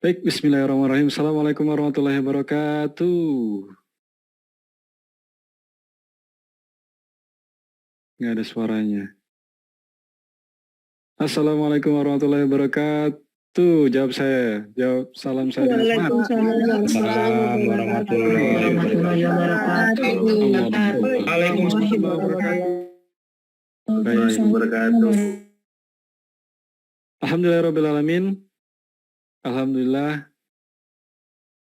Baik, bismillahirrahmanirrahim. Assalamualaikum warahmatullahi wabarakatuh. Nggak ada suaranya. Assalamualaikum warahmatullahi wabarakatuh. Jawab saya. Jawab salam saya dengan semangat. Waalaikumsalam warahmatullahi wabarakatuh. Waalaikumsalam warahmatullahi wabarakatuh. Alhamdulillahirrahmanirrahim. Alhamdulillah.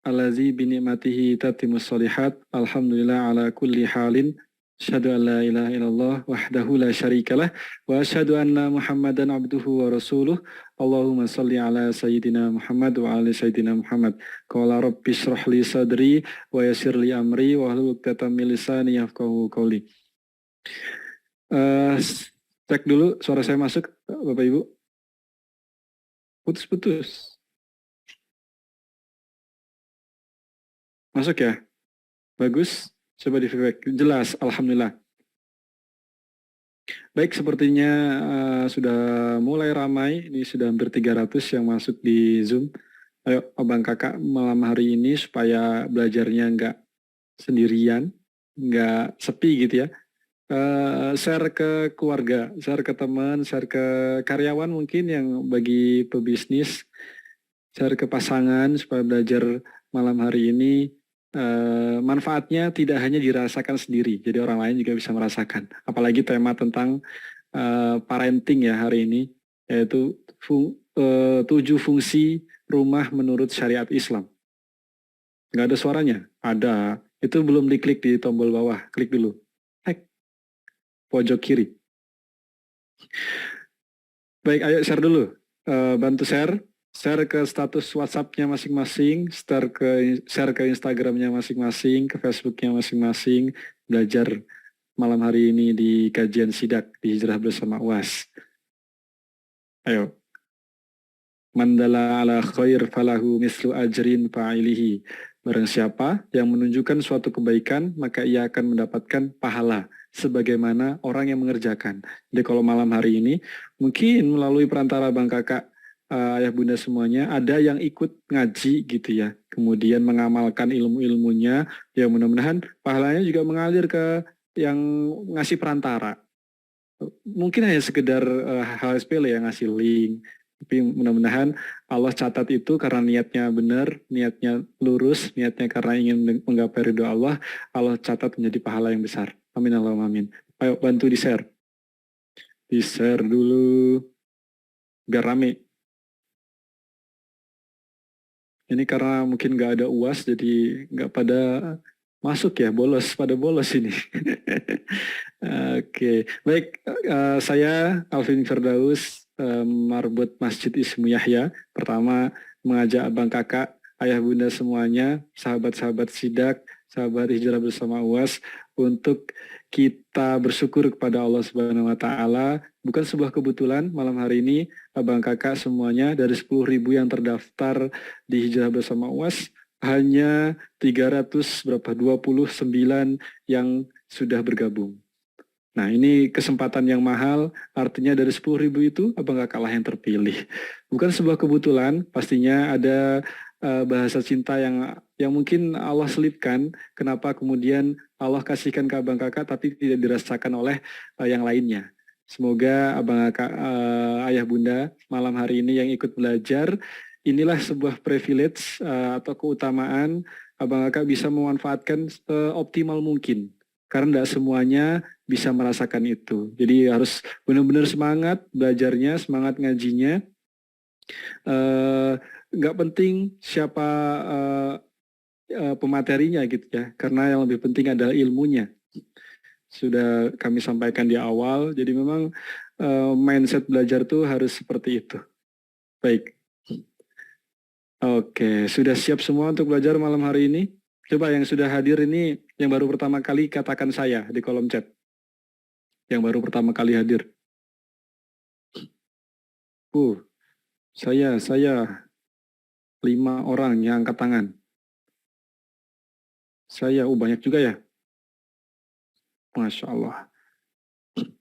Allazi binikmatihi tatimus sholihat. Alhamdulillah ala kulli halin. Asyhadu an la ilaha illallah wahdahu la syarikalah wa asyhadu anna Muhammadan abduhu wa rasuluh. Allahumma salli ala sayyidina Muhammad wa ala sayyidina Muhammad. Qala rabbi shrah li sadri wa yassir li amri wa hlul 'uqdatam min lisani yafqahu qawli. Cek dulu suara saya masuk, Bapak Ibu. Putus-putus. Masuk ya? Bagus. Coba di feedback. Jelas, alhamdulillah. Baik, sepertinya sudah mulai ramai. Ini sudah hampir 300 yang masuk di Zoom. Ayo, abang kakak malam hari ini supaya belajarnya nggak sendirian, nggak sepi gitu ya. Share ke keluarga, share ke teman, share ke karyawan mungkin yang bagi pebisnis, share ke pasangan supaya belajar malam hari ini. Manfaatnya tidak hanya dirasakan sendiri, jadi orang lain juga bisa merasakan. Apalagi tema tentang parenting ya hari ini, yaitu 7 fungsi rumah menurut syariat Islam. Nggak ada suaranya? Ada. Itu belum diklik di tombol bawah, klik dulu. Pojok kiri. Baik, ayo share dulu. Bantu share. Share ke status WhatsApp-nya masing-masing, share ke Instagram-nya masing-masing, ke Facebook-nya masing-masing, belajar malam hari ini di kajian sidak di Hijrah Bersama UAS. Ayo. Mandala ala khair falahu mislu ajrin fa'ilihi. Barang siapa yang menunjukkan suatu kebaikan, maka ia akan mendapatkan pahala sebagaimana orang yang mengerjakan. Jadi kalau malam hari ini, mungkin melalui perantara Bang Kakak, ayah bunda semuanya, ada yang ikut ngaji gitu ya, kemudian mengamalkan ilmu-ilmunya, ya mudah-mudahan pahalanya juga mengalir ke yang ngasih perantara. Mungkin hanya sekedar hal sepele yang ngasih link, tapi mudah-mudahan Allah catat itu karena niatnya benar, niatnya lurus, niatnya karena ingin menggapai ridho Allah, Allah catat menjadi pahala yang besar. Amin Allahumma amin. Ayo bantu di-share. Di-share dulu biar rame. Ini karena mungkin nggak ada UAS, jadi nggak pada masuk ya, pada bolos ini. Oke, baik. Saya Alvin Firdaus, Marbut Masjid Ismu Yahya. Pertama, mengajak abang kakak, ayah bunda semuanya, sahabat-sahabat sidak, sahabat Hijrah Bersama UAS, untuk kita bersyukur kepada Allah Subhanahu wa Ta'ala. Bukan sebuah kebetulan malam hari ini abang kakak semuanya dari 10.000 yang terdaftar di Hijrah Bersama UAS, hanya 29 yang sudah bergabung. Nah, ini kesempatan yang mahal, artinya dari 10.000 itu abang kakak lah yang terpilih. Bukan sebuah kebetulan, pastinya ada bahasa cinta yang mungkin Allah selipkan, kenapa kemudian Allah kasihkan ke abang kakak tapi tidak dirasakan oleh yang lainnya. Semoga abang kakak, ayah bunda malam hari ini yang ikut belajar, inilah sebuah privilege atau keutamaan abang kakak bisa memanfaatkan optimal mungkin. Karena tidak semuanya bisa merasakan itu. Jadi harus benar-benar semangat belajarnya, semangat ngajinya. Nggak penting siapa pematerinya gitu ya, karena yang lebih penting adalah ilmunya. Sudah kami sampaikan di awal, jadi memang mindset belajar tuh harus seperti itu. Baik. Oke, sudah siap semua untuk belajar malam hari ini? Coba yang sudah hadir ini, yang baru pertama kali katakan saya di kolom chat. Yang baru pertama kali hadir. Saya 5 orang yang angkat tangan. Saya, banyak juga ya. Masya Allah.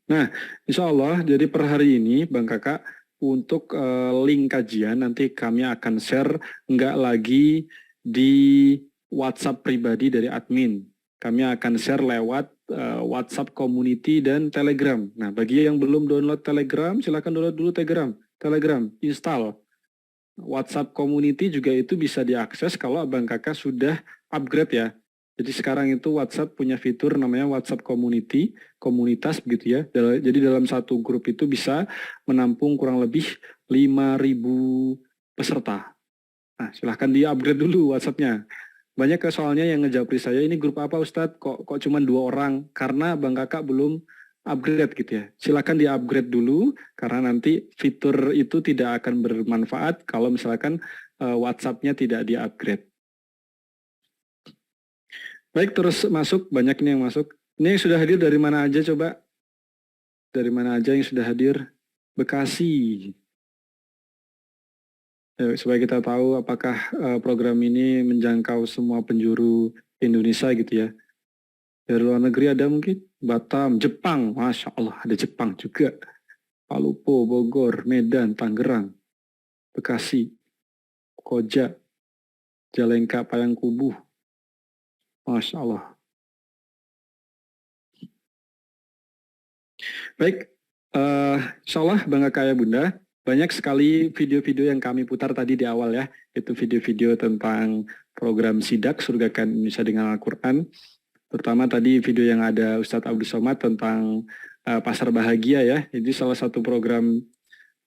Nah, insya Allah, jadi per hari ini Bang Kakak untuk link kajian nanti kami akan share nggak lagi di WhatsApp pribadi dari admin. Kami akan share lewat WhatsApp community dan Telegram. Nah, bagi yang belum download Telegram, silakan download dulu Telegram, install. WhatsApp community juga itu bisa diakses kalau abang kakak sudah upgrade ya. Jadi sekarang itu WhatsApp punya fitur namanya WhatsApp community, komunitas begitu ya. Jadi dalam satu grup itu bisa menampung kurang lebih 5.000 peserta. Nah, silahkan di-upgrade dulu WhatsApp-nya. Banyak soalnya yang ngejapri saya, ini grup apa Ustadz? Kok cuma 2 orang? Karena Bang Kakak belum upgrade gitu ya. Silakan di-upgrade dulu, karena nanti fitur itu tidak akan bermanfaat kalau misalkan WhatsApp-nya tidak di-upgrade. Baik, terus masuk. Banyak ini yang masuk. Ini yang sudah hadir dari mana aja coba? Dari mana aja yang sudah hadir? Bekasi. Ya, supaya kita tahu apakah program ini menjangkau semua penjuru Indonesia gitu ya. Dari luar negeri ada mungkin? Batam, Jepang, Masya Allah ada Jepang juga. Palupo, Bogor, Medan, Tangerang, Bekasi, Koja, Jalengka, Payangkubuh, Masya Allah. Baik, Insya Allah Bangga Kaya Bunda, banyak sekali video-video yang kami putar tadi di awal ya, itu video-video tentang program Sidak Surgakan Indonesia dengan Al-Quran, terutama tadi video yang ada Ustadz Abdul Somad tentang Pasar Bahagia ya, ini salah satu program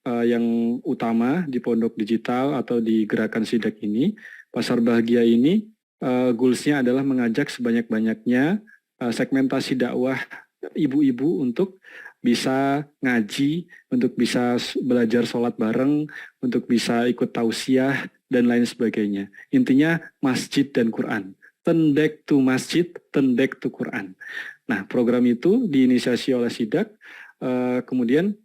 yang utama di Pondok Digital atau di Gerakan Sidak ini. Pasar Bahagia ini goals-nya adalah mengajak sebanyak-banyaknya segmentasi dakwah ibu-ibu untuk bisa ngaji, untuk bisa belajar sholat bareng, untuk bisa ikut tausiah, dan lain sebagainya. Intinya masjid dan Quran. Turn back to masjid, turn back to Quran. Nah, program itu diinisiasi oleh Sidak, kemudian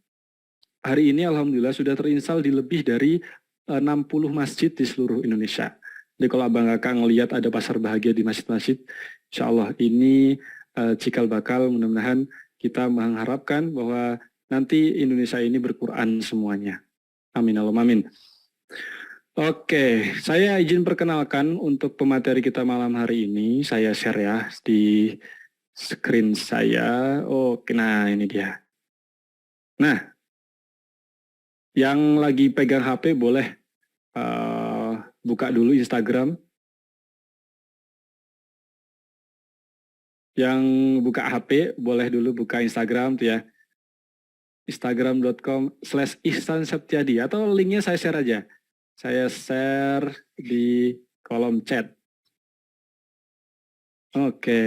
hari ini Alhamdulillah sudah terinstal di lebih dari 60 masjid di seluruh Indonesia. Jadi kalau abang kakak ngelihat ada pasar bahagia di masjid-masjid, insya Allah ini cikal bakal mudah-mudahan kita mengharapkan bahwa nanti Indonesia ini berquran semuanya. Amin Allahumma amin. Oke, saya izin perkenalkan untuk pemateri kita malam hari ini. Saya share ya di screen saya. Oke, nah ini dia. Nah, yang lagi pegang HP boleh buka dulu Instagram. Yang buka HP boleh dulu buka Instagram tuh ya. Instagram.com/Ihsan Septiadi atau linknya saya share aja. Saya share di kolom chat. Oke.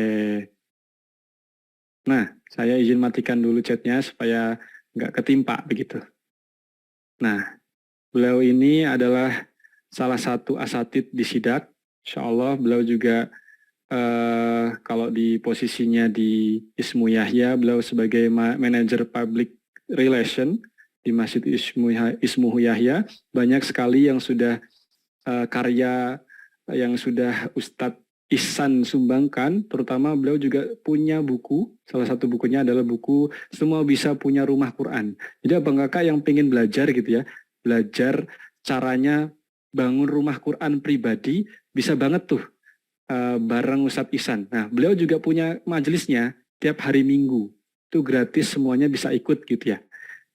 Nah, saya izin matikan dulu chatnya supaya nggak ketimpa begitu. Nah, beliau ini adalah salah satu asatid di Sidak. Insya Allah beliau juga kalau di posisinya di Ismu Yahya, beliau sebagai manajer public relation di Masjid Ismu Yahya. Banyak sekali yang sudah karya yang sudah Ustadz Ihsan sumbangkan, terutama beliau juga punya buku, salah satu bukunya adalah buku Semua Bisa Punya Rumah Quran. Jadi abang kakak yang pengen belajar gitu ya, belajar caranya bangun rumah Quran pribadi, bisa banget tuh bareng Ustadz Ihsan. Nah, beliau juga punya majelisnya tiap hari Minggu. Itu gratis, semuanya bisa ikut gitu ya.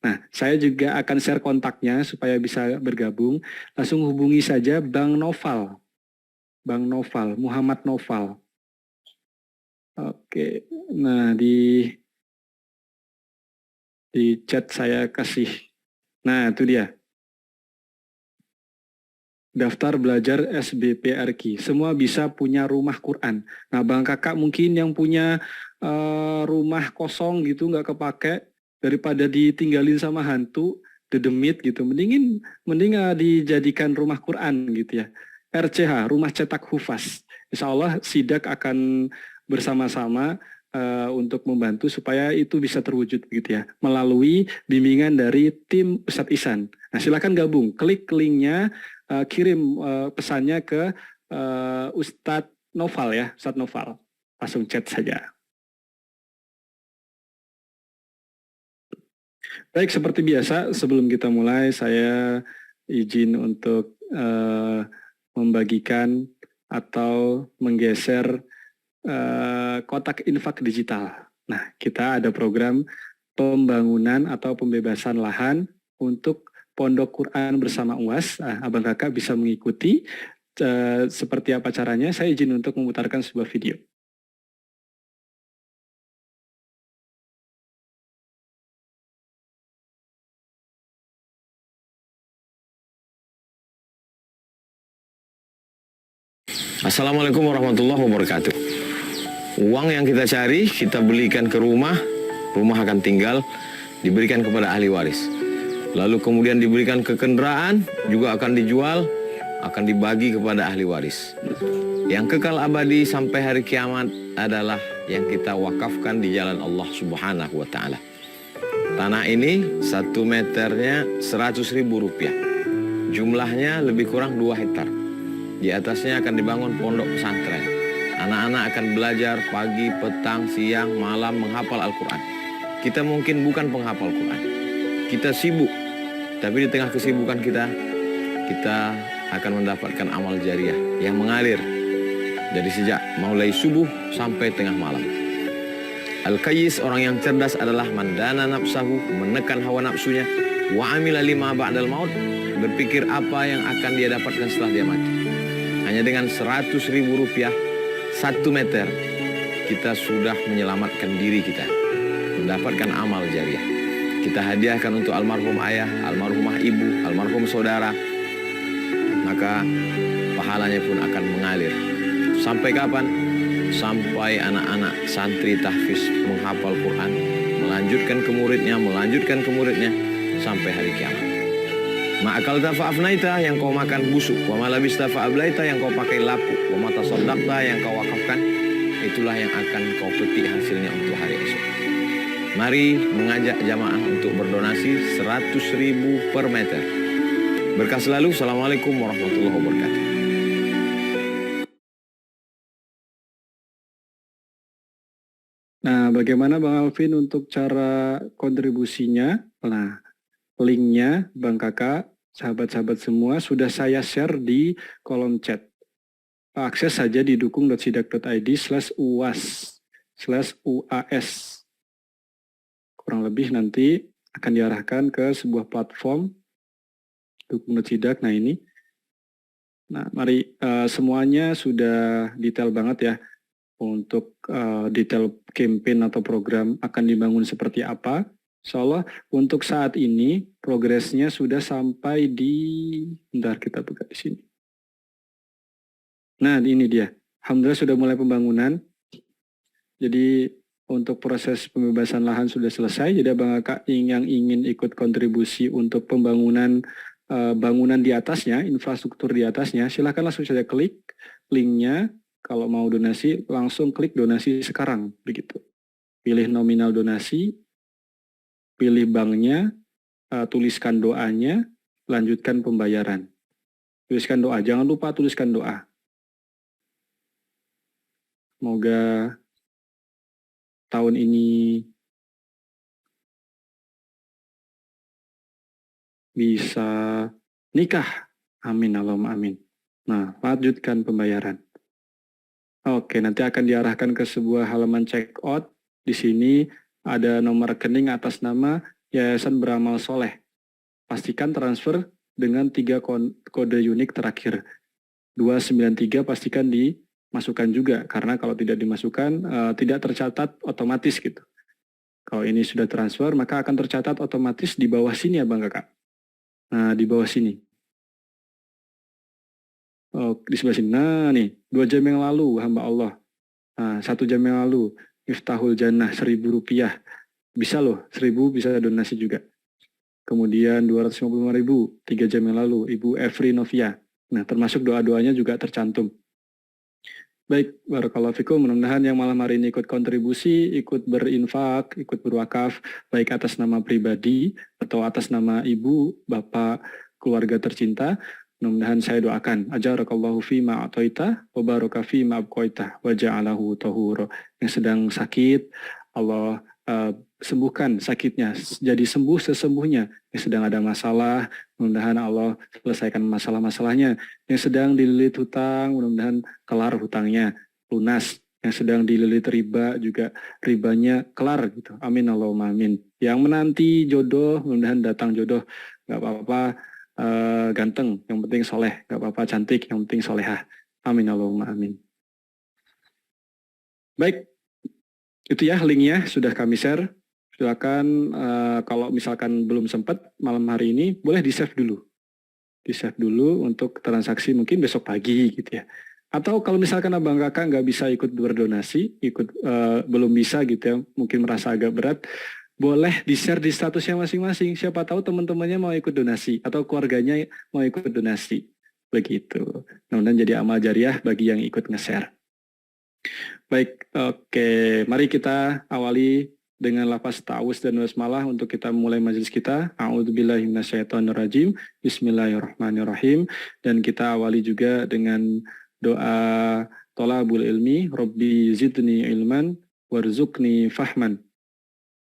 Nah, saya juga akan share kontaknya supaya bisa bergabung. Langsung hubungi saja Bang Noval. Bang Noval, Muhammad Noval. Oke, nah di chat saya kasih. Nah, itu dia. Daftar belajar SBPRQ. Semua bisa punya rumah Quran. Nah, Bang Kakak mungkin yang punya rumah kosong gitu, nggak kepake, daripada ditinggalin sama hantu, dedemit gitu. Mending dijadikan rumah Quran gitu ya. RCH, Rumah Cetak Hufaz. Insya Allah Sidak akan bersama-sama untuk membantu supaya itu bisa terwujud gitu ya. Melalui bimbingan dari tim Ustadz Ihsan. Nah, silakan gabung. Klik linknya, kirim pesannya ke Ustadz Noval ya, Ustadz Noval. Langsung chat saja. Baik, seperti biasa sebelum kita mulai saya izin untuk membagikan atau menggeser kotak infak digital. Nah, kita ada program pembangunan atau pembebasan lahan untuk Pondok Quran bersama UAS. Abang kakak bisa mengikuti seperti apa caranya. Saya izin untuk memutarkan sebuah video. Assalamualaikum warahmatullahi wabarakatuh. Uang yang kita cari, kita belikan ke rumah akan tinggal, diberikan kepada ahli waris. Lalu kemudian diberikan ke kendaraan, juga akan dijual, akan dibagi kepada ahli waris. Yang kekal abadi sampai hari kiamat adalah yang kita wakafkan di jalan Allah Subhanahu wa Ta'ala. Tanah ini 1 meternya 100.000 rupiah. Jumlahnya lebih kurang 2 hektar. Di atasnya akan dibangun pondok pesantren. Anak-anak akan belajar pagi, petang, siang, malam menghafal Al-Quran. Kita mungkin bukan penghafal Quran. Kita sibuk. Tapi di tengah kesibukan kita akan mendapatkan amal jariah yang mengalir dari sejak mulai subuh sampai tengah malam. Al-Qayyis, orang yang cerdas, adalah mandana nafsahu, menekan hawa nafsunya, wa amila lima ba'dal maut, berpikir apa yang akan dia dapatkan setelah dia mati. Hanya dengan 100.000 rupiah 1 meter, kita sudah menyelamatkan diri kita, mendapatkan amal jariah. Kita hadiahkan untuk almarhum ayah, almarhumah ibu, almarhum saudara, maka pahalanya pun akan mengalir. Sampai kapan? Sampai anak-anak santri tahfiz menghafal Quran, melanjutkan ke muridnya, sampai hari kiamat. Ma'akal tafa'afnaita, yang kau makan busuk. Wa malabista fa'ablaita, yang kau pakai lapuk. Wa matasaddaqta, yang kau wakafkan. Itulah yang akan kau petik hasilnya untuk hari esok. Mari mengajak jamaah untuk berdonasi 100.000 per meter. Berkah selalu. Assalamualaikum warahmatullahi wabarakatuh. Nah, bagaimana Bang Alvin untuk cara kontribusinya? Nah, linknya Bang Kakak, sahabat-sahabat semua, sudah saya share di kolom chat. Akses saja di dukung.sidak.id/uas/uas. Kurang lebih nanti akan diarahkan ke sebuah platform dukung.sidak. Nah ini. Nah mari, semuanya sudah detail banget ya. Untuk detail campaign atau program akan dibangun seperti apa. Insya Allah untuk saat ini progresnya sudah sampai di, bentar kita buka di sini. Nah ini dia, alhamdulillah sudah mulai pembangunan. Jadi untuk proses pembebasan lahan sudah selesai. Jadi Abang Kakak yang ingin ikut kontribusi untuk pembangunan bangunan di atasnya, infrastruktur di atasnya, silahkan langsung saja klik linknya. Kalau mau donasi langsung klik donasi sekarang, begitu. Pilih nominal donasi, pilih banknya, tuliskan doanya, lanjutkan pembayaran. Tuliskan doa, jangan lupa tuliskan doa. Semoga tahun ini bisa nikah. Amin, Allahumma amin. Nah, lanjutkan pembayaran. Oke, nanti akan diarahkan ke sebuah halaman check out. Di sini ada nomor rekening atas nama Yayasan Beramal Soleh. Pastikan transfer dengan 3 kode unik terakhir. 293 pastikan dimasukkan juga, karena kalau tidak dimasukkan tidak tercatat otomatis gitu. Kalau ini sudah transfer, maka akan tercatat otomatis di bawah sini ya Bang Kakak. Nah, di bawah sini. Oh, di sebelah sini. Nah nih, 2 jam yang lalu hamba Allah. Nah, 1 jam yang lalu Miftahul Jannah 1.000 rupiah. Bisa loh, 1.000 bisa donasi juga. Kemudian 255.000 3 jam yang lalu Ibu Efri Novia. Nah, termasuk doa-doanya juga tercantum. Baik, barakallahu fikum. Mudah-mudahan yang malam hari ini ikut kontribusi, ikut berinfak, ikut berwakaf, baik atas nama pribadi atau atas nama ibu, bapak, keluarga tercinta. Mudah-mudahan saya doakan, ajarakallahu fi ma'atoita, wa baraka fi ma'abqoita, wa ja'alahu tahura. Yang sedang sakit, Allah sembuhkan sakitnya, jadi sembuh sesembuhnya. Yang sedang ada masalah, mudah-mudahan Allah selesaikan masalah-masalahnya. Yang sedang dililit hutang, mudah-mudahan kelar hutangnya, lunas. Yang sedang dililit riba juga ribanya kelar gitu. Amin Allahumma amin. Yang menanti jodoh, mudah-mudahan datang jodoh. Gak apa-apa ganteng, yang penting soleh. Gak apa-apa cantik, yang penting solehah. Amin Allahumma amin. Baik, itu ya linknya sudah kami share. Silakan kalau misalkan belum sempat malam hari ini, boleh di-save dulu. Di-save dulu untuk transaksi mungkin besok pagi gitu ya. Atau kalau misalkan abang kakak nggak bisa ikut berdonasi, belum bisa gitu ya, mungkin merasa agak berat, boleh di-share di statusnya masing-masing. Siapa tahu teman-temannya mau ikut donasi atau keluarganya mau ikut donasi. Begitu. Mudah-mudahan jadi amal jariah bagi yang ikut nge-share. Baik, oke. Mari kita awali dengan lafaz ta'awuz dan basmalah untuk kita mulai majelis kita. A'udzubillahi minasyaitonirrajim. Bismillahirrahmanirrahim. Dan kita awali juga dengan doa tolabul ilmi, Rabbi zidni ilman, warzuqni fahman.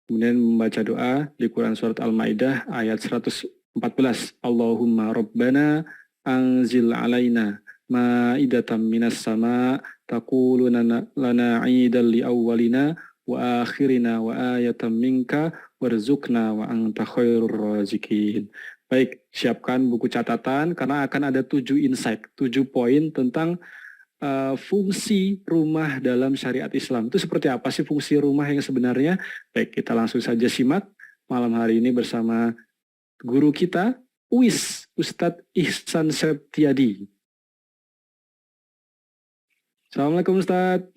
Kemudian membaca doa di Quran Surat Al-Ma'idah ayat 114. Allahumma Rabbana anzil alaina ma'idatan minas sama taquluna lana idal li awwalina wa akhirina wa ayatan minka warzuqna wa anta khairur razikin. Baik, siapkan buku catatan karena akan ada 7 insight, 7 poin tentang fungsi rumah dalam syariat Islam. Itu seperti apa sih fungsi rumah yang sebenarnya? Baik, kita langsung saja simak malam hari ini bersama guru kita, Ustadz Ihsan Septiadi. Assalamualaikum Ustadz.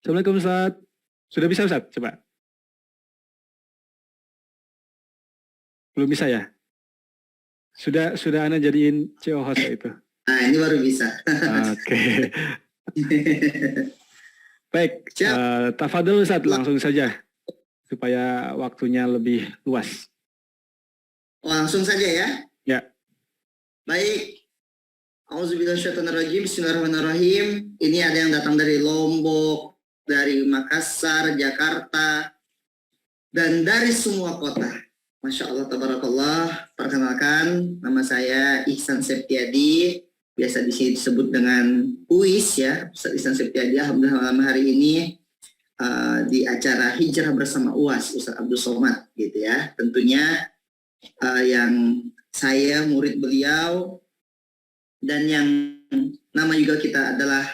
Assalamualaikum Ustadz. Sudah bisa Ustadz? Coba. Belum bisa ya? Sudah Anda jadiin CEO host itu? Nah, ini baru bisa. Oke. Baik, tafadhol Ustadz, langsung saja supaya waktunya lebih luas. Langsung saja ya? Ya. Baik. Auzubillahiminasyaitonirrajim. Bismillahirrahmanirrahim. Ini ada yang datang dari Lombok, dari Makassar, Jakarta, dan dari semua kota. Masya Allah, tabarakallah. Perkenalkan, nama saya Ihsan Septiadi. Biasa di sini disebut dengan Uis ya. Ustaz Ihsan Septiadi. Alhamdulillah malam hari ini di acara Hijrah bersama UAS, Ustaz Abdul Somad gitu ya. Tentunya yang saya murid beliau dan yang nama juga kita adalah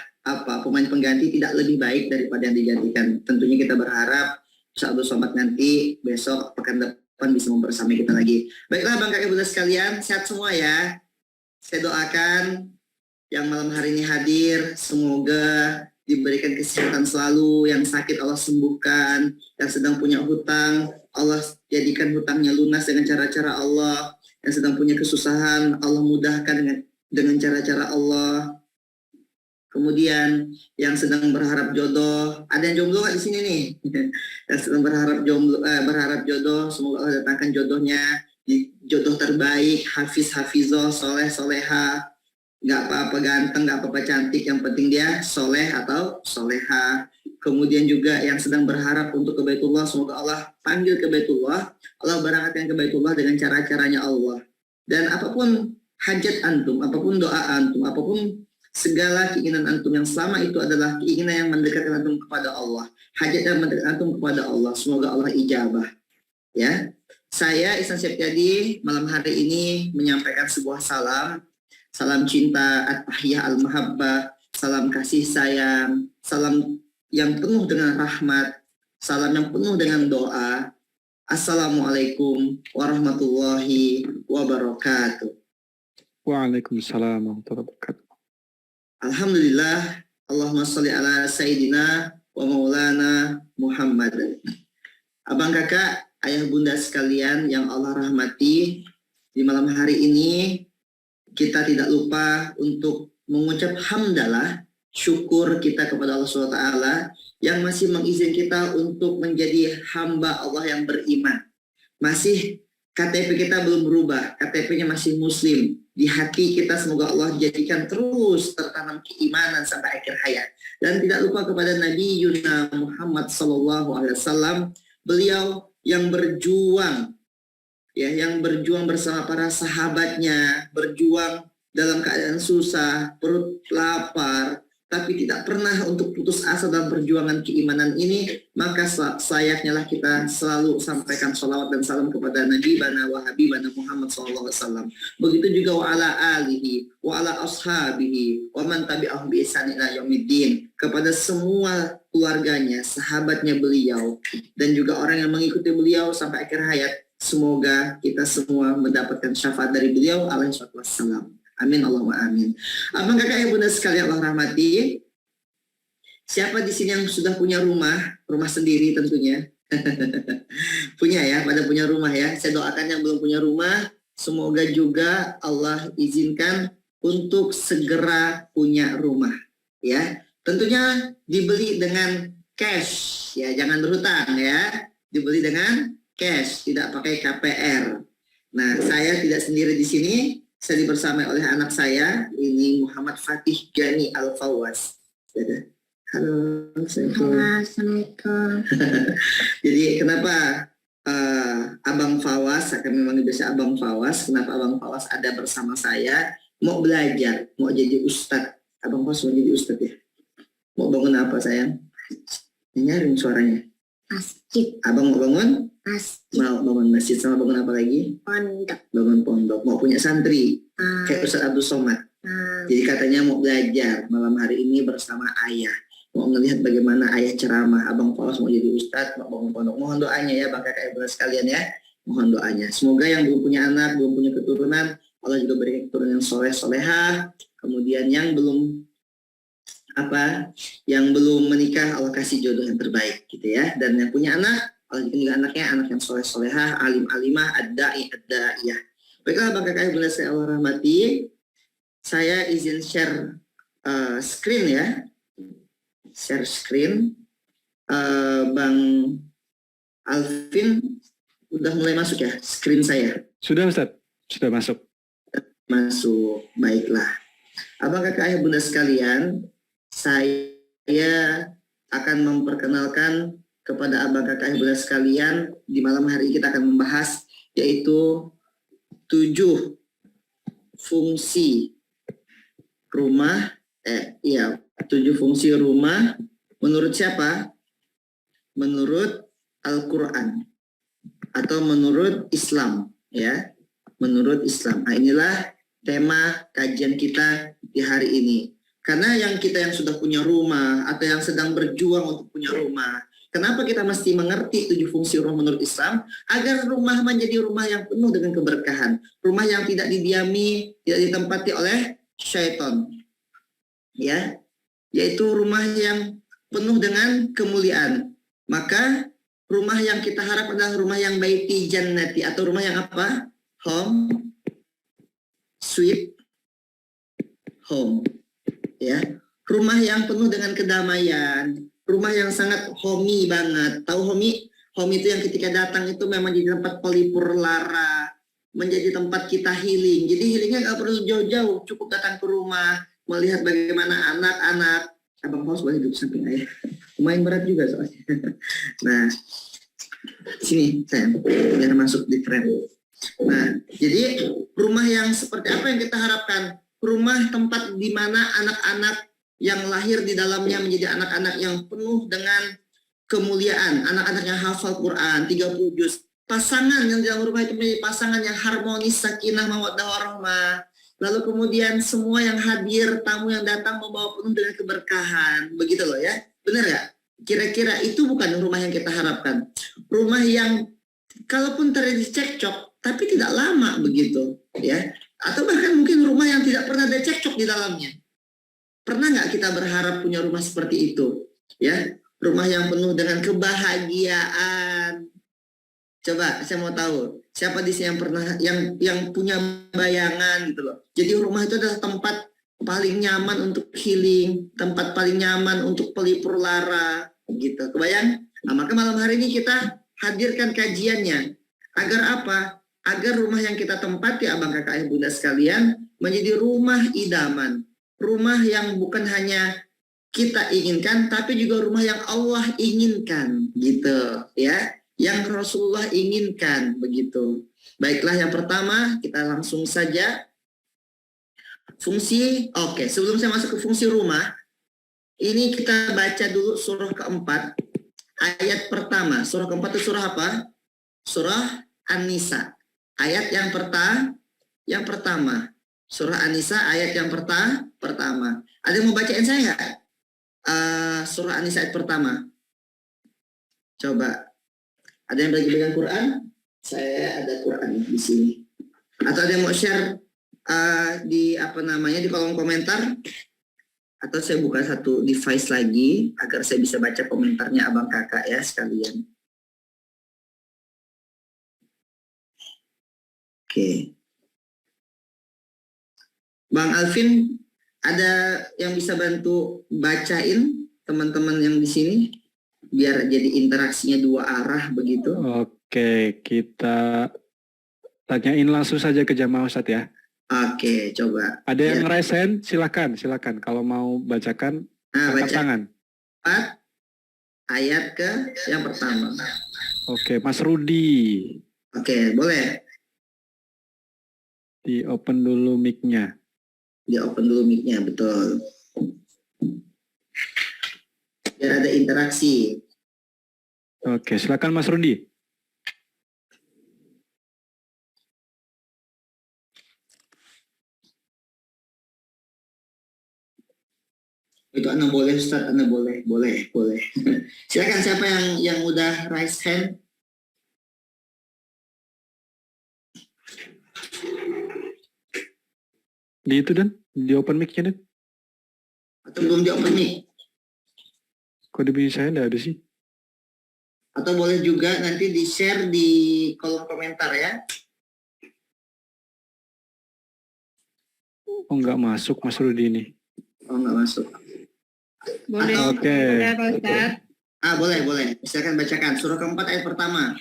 pemain pengganti tidak lebih baik daripada yang digantikan. Tentunya kita berharap Ustaz Abdul Somad nanti besok pekan depan bisa membersamai kita lagi. Baiklah Bang Kakek Bunda sekalian, sehat semua ya. Saya doakan yang malam hari ini hadir, semoga diberikan kesehatan selalu, yang sakit Allah sembuhkan, yang sedang punya hutang, Allah jadikan hutangnya lunas dengan cara-cara Allah, yang sedang punya kesusahan, Allah mudahkan dengan cara-cara Allah. Kemudian yang sedang berharap jodoh, ada yang jomblo nggak di sini nih? Yang sedang berharap jodoh, semoga Allah datangkan jodohnya, jodoh terbaik, hafizah, soleh, soleha, nggak apa-apa ganteng, nggak apa-apa cantik, yang penting dia soleh atau soleha. Kemudian juga yang sedang berharap untuk ke Baitullah, semoga Allah panggil ke Baitullah, Allah berangkatkan ke Baitullah dengan cara-caranya Allah. Dan apapun hajat antum, apapun doa antum, apapun segala keinginan antum yang selama itu adalah keinginan yang mendekatkan antum kepada Allah, hajat yang mendekatkan antum kepada Allah, semoga Allah ijabah. Ya, saya Ihsan Septiadi malam hari ini menyampaikan sebuah salam cinta, at-tahiyah al-mahabbah, salam kasih sayang, salam yang penuh dengan rahmat, salam yang penuh dengan doa. Assalamualaikum warahmatullahi wabarakatuh. Waalaikumsalam warahmatullahi wabarakatuh. Alhamdulillah, Allahumma sholli ala Sayyidina wa maulana Muhammad. Abang kakak, ayah bunda sekalian yang Allah rahmati, di malam hari ini kita tidak lupa untuk mengucap hamdalah, syukur kita kepada Allah SWT yang masih mengizinkan kita untuk menjadi hamba Allah yang beriman. Masih KTP kita belum berubah, KTP-nya masih muslim. Di hati kita semoga Allah jadikan terus tertanam keimanan sampai akhir hayat. Dan tidak lupa kepada Nabi Yuna Muhammad SAW, beliau yang berjuang, ya, yang berjuang bersama para sahabatnya, berjuang dalam keadaan susah, perut lapar, tapi tidak pernah untuk putus asa dalam perjuangan keimanan ini. Maka sayaknya lah kita selalu sampaikan sholawat dan salam kepada Nabi bana wa habibana Muhammad SAW. Begitu juga wa ala alihi wa ala ashabihi wa man tabi'ahum bi ihsan ila yaumiddin, kepada semua keluarganya, sahabatnya beliau, dan juga orang yang mengikuti beliau sampai akhir hayat. Semoga kita semua mendapatkan syafaat dari beliau alaihi wassalam. Amin Allahumma amin. Abang kakak ibu bunda sekalian Allah rahmati. Siapa di sini yang sudah punya rumah sendiri tentunya? Punya ya, pada punya rumah ya. Saya doakan yang belum punya rumah, semoga juga Allah izinkan untuk segera punya rumah. Ya, tentunya dibeli dengan cash ya, jangan berhutang ya. Dibeli dengan cash, tidak pakai KPR. Nah, saya tidak sendiri di sini. Saya dibersamai oleh anak saya, ini Muhammad Fatih Gani Al-Fawaz. Halo, Assalamualaikum. Jadi kenapa Abang Fawaz, kami memang biasa Abang Fawaz, kenapa Abang Fawaz ada bersama saya, mau belajar, mau jadi ustadz. Abang Fawaz mau jadi ustadz ya? Mau bangun apa sayang? Nyaring suaranya. Masjid. Abang mau bangun? Masjid. Mau bangun masjid, sama bangun apa lagi? Pondok. Bangun pondok. Mau punya santri kayak Ustaz Abdul Somad. Jadi katanya mau belajar malam hari ini bersama ayah. Mau ngelihat bagaimana ayah ceramah. Abang Fawaz mau jadi ustadz, mau bangun pondok. Mohon doanya ya bang kakak ibu sekalian ya. Mohon doanya. Semoga yang belum punya anak, belum punya keturunan, Allah juga berikan keturunan yang soleh solehah. Kemudian yang belum menikah, Allah kasih jodoh yang terbaik gitu ya. Dan yang punya anak, Allah juga anaknya anak yang soleh solehah, alim alimah, ad-da'i ad-da'iyah. Baiklah bang kakak ibu saya Allah rahmati, saya izin share screen ya, share screen. Bang Alvin udah mulai masuk ya screen saya? Sudah Ustadz, sudah masuk. Masuk, baiklah. Abang kakak ayah bunda sekalian, saya akan memperkenalkan kepada abang kakak ayah bunda sekalian, di malam hari ini kita akan membahas yaitu 7 fungsi rumah, 7 fungsi rumah menurut siapa? Menurut Al-Quran atau menurut Islam ya, menurut Islam. Nah, inilah tema kajian kita di hari ini. Karena yang sudah punya rumah atau yang sedang berjuang untuk punya rumah, kenapa kita mesti mengerti 7 fungsi rumah menurut Islam? Agar rumah menjadi rumah yang penuh dengan keberkahan. Rumah yang tidak didiami, tidak ditempati oleh syaitan. Ya, yaitu rumah yang penuh dengan kemuliaan. Maka rumah yang kita harap adalah rumah yang baiti jannati, atau rumah yang apa? Home, sweet home. Ya, rumah yang penuh dengan kedamaian, rumah yang sangat homey banget. Tahu homey? Homey itu yang ketika datang itu memang jadi tempat pelipur lara, menjadi tempat kita healing. Jadi healingnya nggak perlu jauh-jauh, cukup datang ke rumah, melihat bagaimana anak-anak. Abang Paus boleh duduk samping ayah. Lumayan berat juga soalnya. Nah, sini sayang, biar masuk di frame. Nah, jadi rumah yang seperti apa yang kita harapkan? Rumah tempat di mana anak-anak yang lahir di dalamnya menjadi anak-anak yang penuh dengan kemuliaan, anak-anak yang hafal Quran 30 juz. Pasangan yang di dalam rumah itu menjadi pasangan yang harmonis, sakinah, mawaddah, warahmah. Lalu kemudian semua yang hadir, tamu yang datang membawa penuh dengan keberkahan. Begitu loh ya. Benar nggak? Kira-kira itu bukan rumah yang kita harapkan. Rumah yang kalaupun terjadi cekcok, tapi tidak lama begitu ya. Atau bahkan mungkin rumah yang tidak pernah ada cekcok di dalamnya. Pernah nggak kita berharap punya rumah seperti itu? Ya, rumah yang penuh dengan kebahagiaan. Coba saya mau tahu, siapa di sini yang pernah yang punya bayangan gitu loh. Jadi rumah itu adalah tempat paling nyaman untuk healing, tempat paling nyaman untuk pelipur lara, gitu. Kebayang? Nah, maka malam hari ini kita hadirkan kajiannya. Agar apa? agar rumah yang kita tempati abang kakak ayah bunda sekalian menjadi rumah idaman, rumah yang bukan hanya kita inginkan tapi juga rumah yang Allah inginkan gitu ya, yang Rasulullah inginkan begitu. Baiklah, yang pertama kita langsung saja fungsi. Oke, sebelum saya masuk ke fungsi rumah, ini kita baca dulu surah keempat ayat pertama. Surah keempat itu surah apa? Surah An-Nisa. Ayat yang pertama. Surah An-Nisa ayat yang pertama. Ada yang mau bacain saya nggak? Surah An-Nisa ayat pertama. Coba. Ada yang lagi pegang Quran? Saya ada Quran di sini. Atau ada yang mau share di di kolom komentar? Atau saya buka satu device lagi agar saya bisa baca komentarnya abang kakak ya sekalian. Oke. Bang Alvin, ada yang bisa bantu bacain teman-teman yang di sini biar jadi interaksinya dua arah begitu. Oke, kita tanyain langsung saja ke jamaah Ustadz ya. Oke, coba. Ada yang ngerasain? Silakan. Kalau mau bacakan, angkat tangan. 4 ayat ke yang pertama. Oke, Mas Rudi. Oke, boleh. Di open dulu mic-nya. Betul. Biar ada interaksi. Oke, silakan Mas Rudi. Itu Anda boleh Ustaz, Anda boleh. Silakan, siapa yang udah raise hand? Di itu Dan, di open mic-nya Dan. Atau belum di open mic? Kok di mic saya nggak ada sih? Atau boleh juga nanti di share di kolom komentar ya. Oh, nggak masuk Mas Rudi ini. Oh, nggak masuk. Boleh. Oke. Boleh Pak Ustadz. Boleh. Silakan bacakan surah keempat ayat pertama.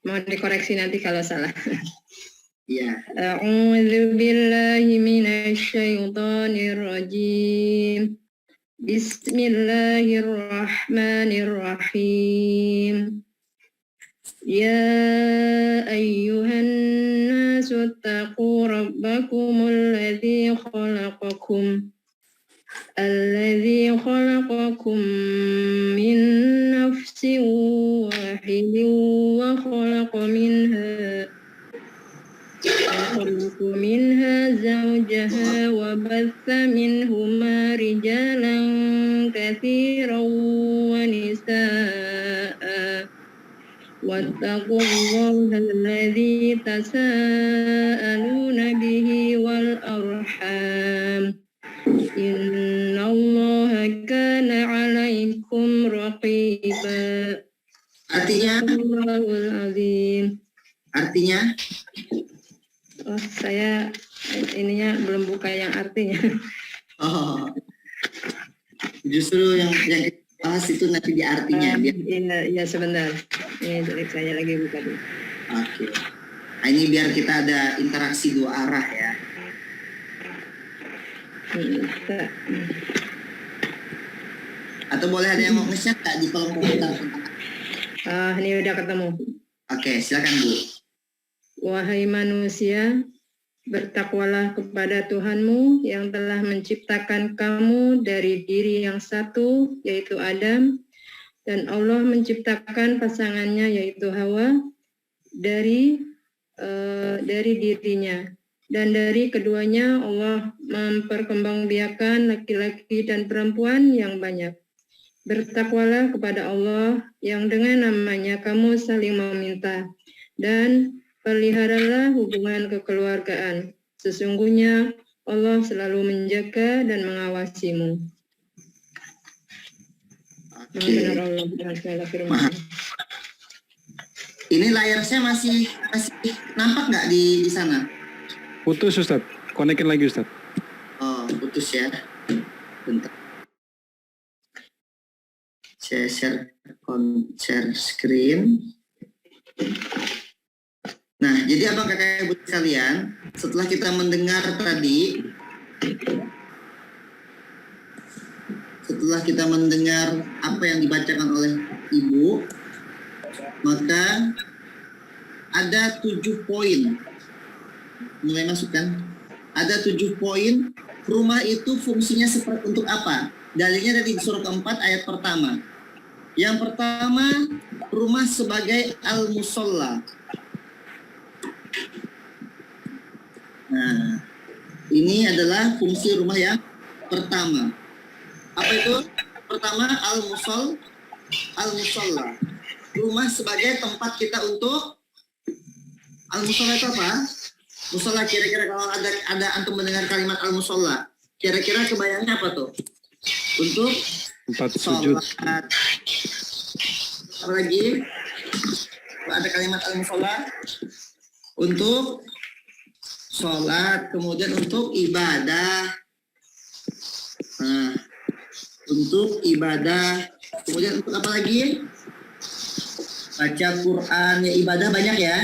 Mohon dikoreksi nanti kalau salah. Iya. A'udzu billahi minasy syaithanir rajim. Bismillahirrahmanirrahim. Ya ayyuhan nasu taqu rabbakumul ladzi khalaqakum min nafsin wahidin wa khalaqa minha zawjaha wa batha minhuma rijalan katsiran wa nisaa wattaqullaha alladzi tasaaluna bihi wal arham innallaha kana 'alaikum raqiba. Allahul azim. Artinya? Oh, saya ininya belum buka yang artinya. Oh, justru yang kita bahas itu nanti di artinya. Iya, sebentar. Ini jadi saya lagi buka dulu. Oke. Nah, ini biar kita ada interaksi dua arah ya. Atau boleh ada yang mau nge-chat nggak di kolom komentar? Ini udah ketemu. Oke, silakan Bu. Wahai manusia, bertakwalah kepada Tuhanmu yang telah menciptakan kamu dari diri yang satu, yaitu Adam, dan Allah menciptakan pasangannya, yaitu Hawa, dari dirinya. Dan dari keduanya Allah memperkembangbiakan laki-laki dan perempuan yang banyak. Bertakwalah kepada Allah yang dengan namanya kamu saling meminta, dan peliharalah hubungan kekeluargaan. Sesungguhnya Allah selalu menjaga dan mengawasimu. Benar Allah dengan segala firman. Ini layar saya masih nampak nggak di sana? Putus Ustadz, konekin lagi Ustadz. Oh, putus ya. Bentar. Saya share screen. jadi abang kakak ibu sekalian, setelah kita mendengar tadi, setelah kita mendengar apa yang dibacakan oleh ibu, maka ada 7 poin. Mulai masuk kan? Ada 7 poin. Rumah itu fungsinya seperti untuk apa? Dalilnya dari surah keempat ayat pertama. Yang pertama, rumah sebagai al-musolla. Nah, ini adalah fungsi rumah yang pertama. Apa itu? Pertama, al-musolla. Rumah sebagai tempat kita untuk al-musolla itu apa? Musolla, kira-kira kalau ada antum mendengar kalimat al-musolla, kira-kira kebayangnya apa tuh? Untuk Tempat sujud. sholat. Apa lagi? Kalau ada kalimat al-musolla, untuk sholat, kemudian untuk ibadah. Nah, untuk ibadah, kemudian untuk apa lagi? Baca Quran, ya ibadah banyak ya.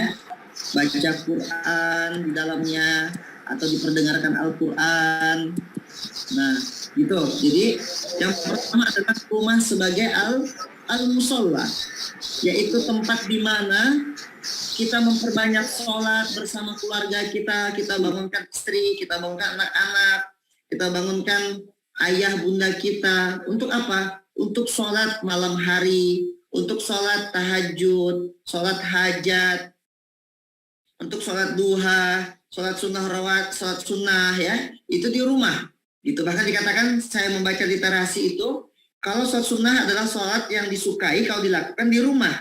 Baca Quran di dalamnya atau diperdengarkan Al-Quran. Nah, gitu. Jadi yang pertama adalah rumah sebagai al-musolla, yaitu tempat di mana kita memperbanyak sholat bersama keluarga kita bangunkan istri, kita bangunkan anak-anak, kita bangunkan ayah bunda kita. Untuk apa? Untuk sholat malam hari, untuk sholat tahajud, sholat hajat, untuk sholat duha, sholat sunnah rawat, sholat sunnah ya, itu di rumah. Gitu. Bahkan dikatakan, saya membaca literasi itu, kalau sholat sunnah adalah sholat yang disukai kalau dilakukan di rumah.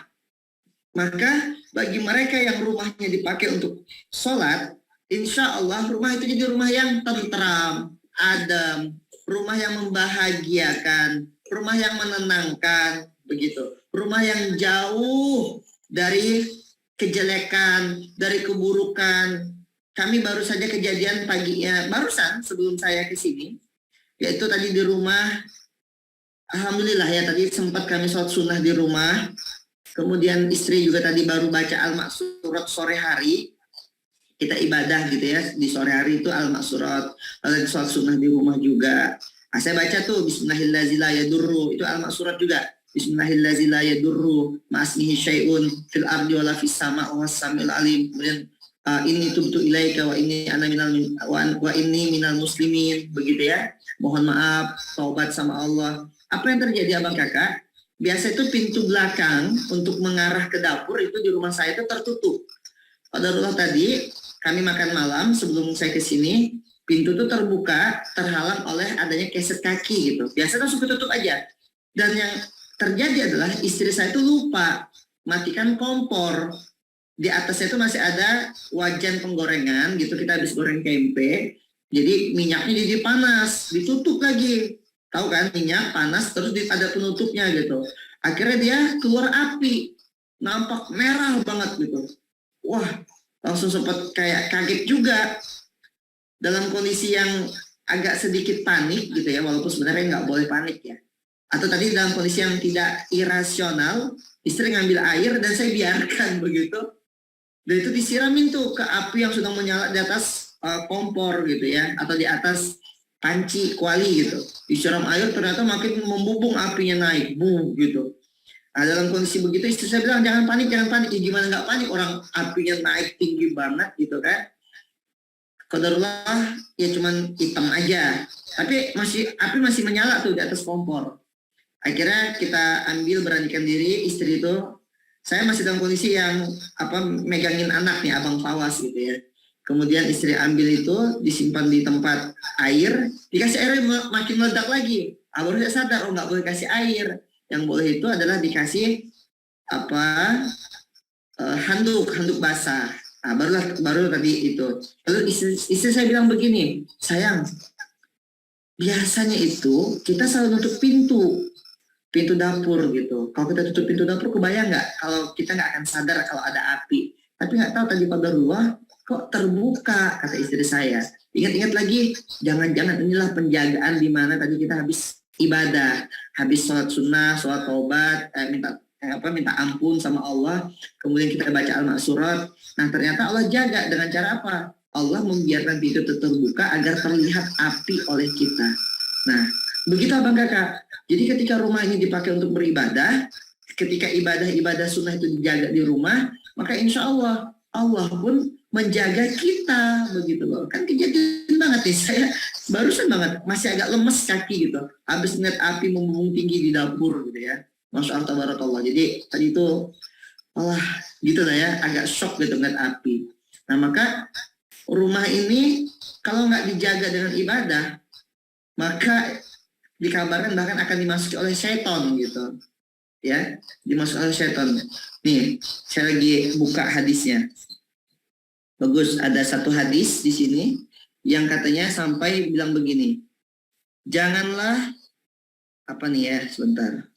Maka bagi mereka yang rumahnya dipakai untuk sholat, insya Allah rumah itu jadi rumah yang tentram, adem, rumah yang membahagiakan, rumah yang menenangkan, begitu. Rumah yang jauh dari kejelekan, dari keburukan. Kami baru saja kejadian paginya, barusan sebelum saya ke sini, yaitu tadi di rumah, alhamdulillah ya, tadi sempat kami sholat sunnah di rumah. Kemudian istri juga tadi baru baca Al-Maksurat sore hari. Kita ibadah gitu ya, di sore hari itu Al-Maksurat. Lalu sholat sunnah di rumah juga. Nah, saya baca tuh Bismillahirrahmanirrahim, itu Al-Maksurat juga. Bismillahirrahmanirrahim, ma'asmihi syai'un fil ardi wala fis sama wa samiul alim. Kemudian ini tubtu ilaika wa inni ana wa inni minal muslimin, begitu ya. Mohon maaf, taubat sama Allah. Apa yang terjadi abang kakak? Biasa itu pintu belakang untuk mengarah ke dapur itu di rumah saya itu tertutup. Qadarullah tadi kami makan malam sebelum saya ke sini, pintu itu terbuka, terhalang oleh adanya keset kaki gitu. Biasa langsung ketutup aja. Dan yang terjadi adalah istri saya itu lupa matikan kompor. Di atasnya itu masih ada wajan penggorengan gitu, kita habis goreng tempe. Jadi minyaknya jadi panas, ditutup lagi. Tahu kan, minyak panas terus ada penutupnya gitu. Akhirnya dia keluar api, nampak merah banget gitu. Wah, langsung sempat kayak kaget juga. Dalam kondisi yang agak sedikit panik gitu ya, walaupun sebenarnya nggak boleh panik ya. Atau tadi dalam kondisi yang tidak irasional, istri ngambil air dan saya biarkan begitu. Dan itu disiramin tuh ke api yang sudah menyala di atas kompor gitu ya, atau di atas panci kuali gitu. Disiram air ternyata makin membubung, apinya naik, gitu. Nah, dalam kondisi begitu istri saya bilang jangan panik. Ya, gimana nggak panik, orang apinya naik tinggi banget gitu kan. Qadarullah ya cuman hitam aja, tapi api masih menyala tuh di atas kompor. Akhirnya kita ambil, beranikan diri, istri itu, saya masih dalam kondisi yang megangin anak nih, abang Fawas gitu ya. Kemudian istri ambil itu, disimpan di tempat air, dikasih air makin meledak lagi. Baru saya sadar, nggak boleh kasih air. Yang boleh itu adalah dikasih handuk basah. Nah, baru tadi itu. Lalu istri saya bilang begini, sayang, biasanya itu kita selalu nutup pintu dapur gitu. Kalau kita tutup pintu dapur, kebayang nggak kalau kita nggak akan sadar kalau ada api. Tapi nggak tahu tadi qadarullah kok terbuka, kata istri saya. Ingat-ingat lagi, jangan-jangan inilah penjagaan di mana tadi kita habis ibadah, habis sholat sunnah, sholat taubat, minta minta ampun sama Allah, kemudian kita baca al-ma'surat. Nah, ternyata Allah jaga dengan cara apa? Allah membiarkan pintu terbuka agar terlihat api oleh kita. Nah, begitu abang kakak. Jadi ketika rumah ini dipakai untuk beribadah, ketika ibadah-ibadah sunnah itu dijaga di rumah, maka insya Allah Allah pun menjaga kita, begitu loh. Kan kejadian banget nih, saya barusan banget masih agak lemes kaki gitu, habis ngeliat api membumbung tinggi di dapur gitu ya. Masya Allah tabarakallah. Jadi tadi itu Allah gitu lah ya, agak shock gitu ngeliat api. Nah maka rumah ini kalau nggak dijaga dengan ibadah, maka dikabarkan bahkan akan dimasuki oleh syaitan gitu ya, dimasuki oleh syaitan. Nih saya lagi buka hadisnya, bagus, ada satu hadis di sini yang katanya sampai bilang begini, janganlah apa nih ya, sebentar,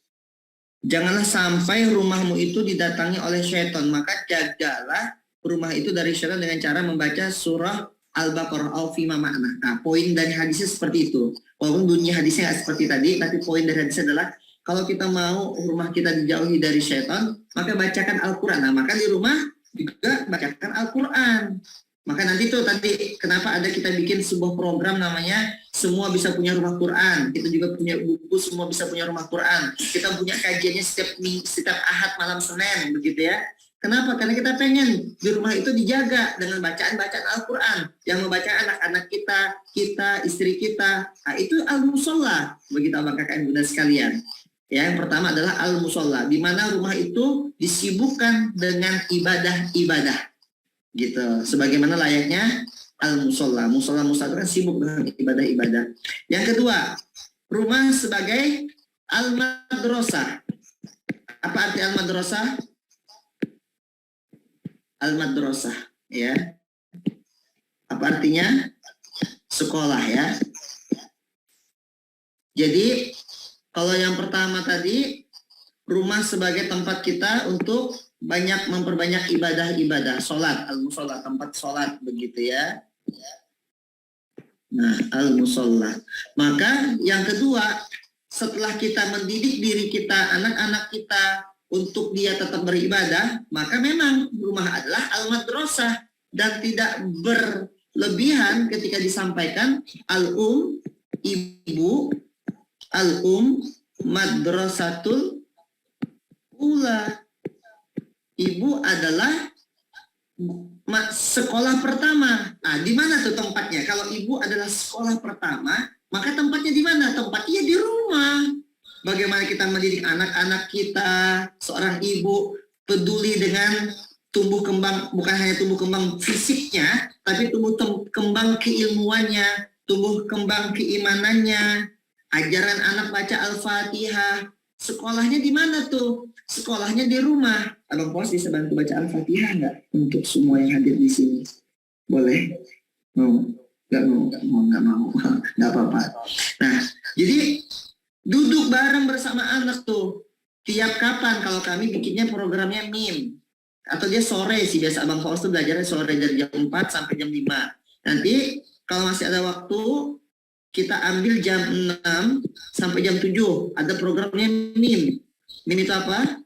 janganlah sampai rumahmu itu didatangi oleh syaitan, maka jagalah rumah itu dari syaitan dengan cara membaca surah Al-Baqarah au fima makna. Nah, poin dari hadisnya seperti itu. Walaupun bunyi hadisnya nggak seperti tadi, tapi poin dari hadisnya adalah kalau kita mau rumah kita dijauhi dari syaitan, maka bacakan Al-Quran. Nah, maka di rumah juga bacakan Al-Quran. Maka nanti tuh tadi kenapa ada kita bikin sebuah program namanya Semua Bisa Punya Rumah Quran. Kita juga punya buku Semua Bisa Punya Rumah Quran. Kita punya kajiannya setiap Ahad malam Senin, begitu ya. Kenapa? Karena kita pengen di rumah itu dijaga dengan bacaan-bacaan Al-Quran yang membaca anak-anak kita, istri kita. Nah, itu al-musolla, begitu abang kakak bunda sekalian. Ya, yang pertama adalah al-musolla, di mana rumah itu disibukkan dengan ibadah-ibadah, gitu. Sebagaimana layaknya al-musolla. Musolla itu kan sibuk dengan ibadah-ibadah. Yang kedua, rumah sebagai al-madrasah. Apa arti al-madrasah? Al-madrasah, ya. Apa artinya? Sekolah, ya. Jadi kalau yang pertama tadi, rumah sebagai tempat kita untuk memperbanyak ibadah-ibadah, sholat, al-musolla, tempat sholat, begitu ya. Nah, al-musolla. Maka yang kedua, setelah kita mendidik diri kita, anak-anak kita, untuk dia tetap beribadah, maka memang rumah adalah al-madrasah dan tidak berlebihan ketika disampaikan ibu, madrasatul ula. Ibu adalah sekolah pertama. Nah, di mana tuh tempatnya? Kalau ibu adalah sekolah pertama, maka tempatnya di mana? Tempatnya di rumah. Bagaimana kita mendidik anak-anak kita, seorang ibu peduli dengan tumbuh kembang, bukan hanya tumbuh kembang fisiknya, tapi tumbuh kembang keilmuannya, tumbuh kembang keimanannya, ajaran anak baca Al-Fatihah. Sekolahnya di mana tuh? Sekolahnya di rumah. Abang Pos bisa bantu baca Al-Fatihah nggak? Untuk semua yang hadir di sini. Boleh? Mau? Nggak mau. Nggak apa-apa. Nah, jadi duduk bareng bersama anak tuh. Tiap kapan, kalau kami bikinnya programnya MIM. Atau dia sore sih, biasa Abang Faus tuh belajarnya sore dari jam 4 sampai jam 5. Nanti kalau masih ada waktu, kita ambil jam 6 sampai jam 7. Ada programnya MIM. MIM itu apa?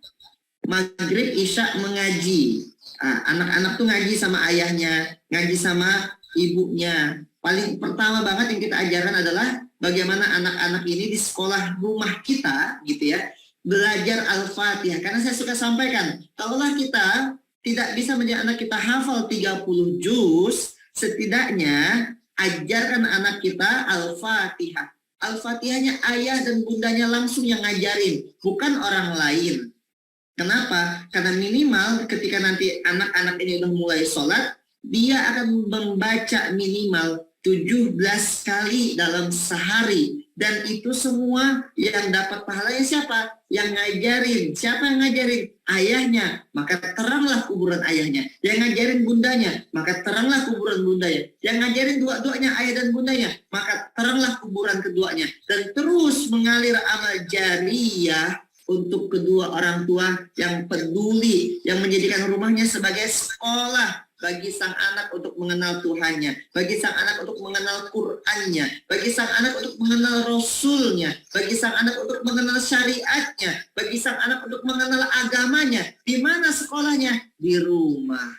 Maghrib, Isya, mengaji. Anak-anak tuh ngaji sama ayahnya, ngaji sama ibunya. Paling pertama banget yang kita ajarkan adalah bagaimana anak-anak ini di sekolah rumah kita, gitu ya, belajar Al-Fatihah. Karena saya suka sampaikan, kalaulah kita tidak bisa menjadi anak kita hafal 30 juz, setidaknya ajarkan anak kita Al-Fatihah. Al-Fatihahnya ayah dan bundanya langsung yang ngajarin, bukan orang lain. Kenapa? Karena minimal ketika nanti anak-anak ini udah mulai sholat, dia akan membaca minimal 17 kali dalam sehari. Dan itu semua yang dapat pahalanya siapa? Yang ngajarin. Siapa yang ngajarin? Ayahnya. Maka teranglah kuburan ayahnya. Yang ngajarin bundanya. Maka teranglah kuburan bundanya. Yang ngajarin dua-duanya ayah dan bundanya. Maka teranglah kuburan keduanya. Dan terus mengalir amal jariyah untuk kedua orang tua yang peduli. Yang menjadikan rumahnya sebagai sekolah. bagi sang anak untuk mengenal Tuhannya, bagi sang anak untuk mengenal Qur'annya, bagi sang anak untuk mengenal Rasulnya, bagi sang anak untuk mengenal syariatnya, bagi sang anak untuk mengenal agamanya. Di mana sekolahnya? Di rumah.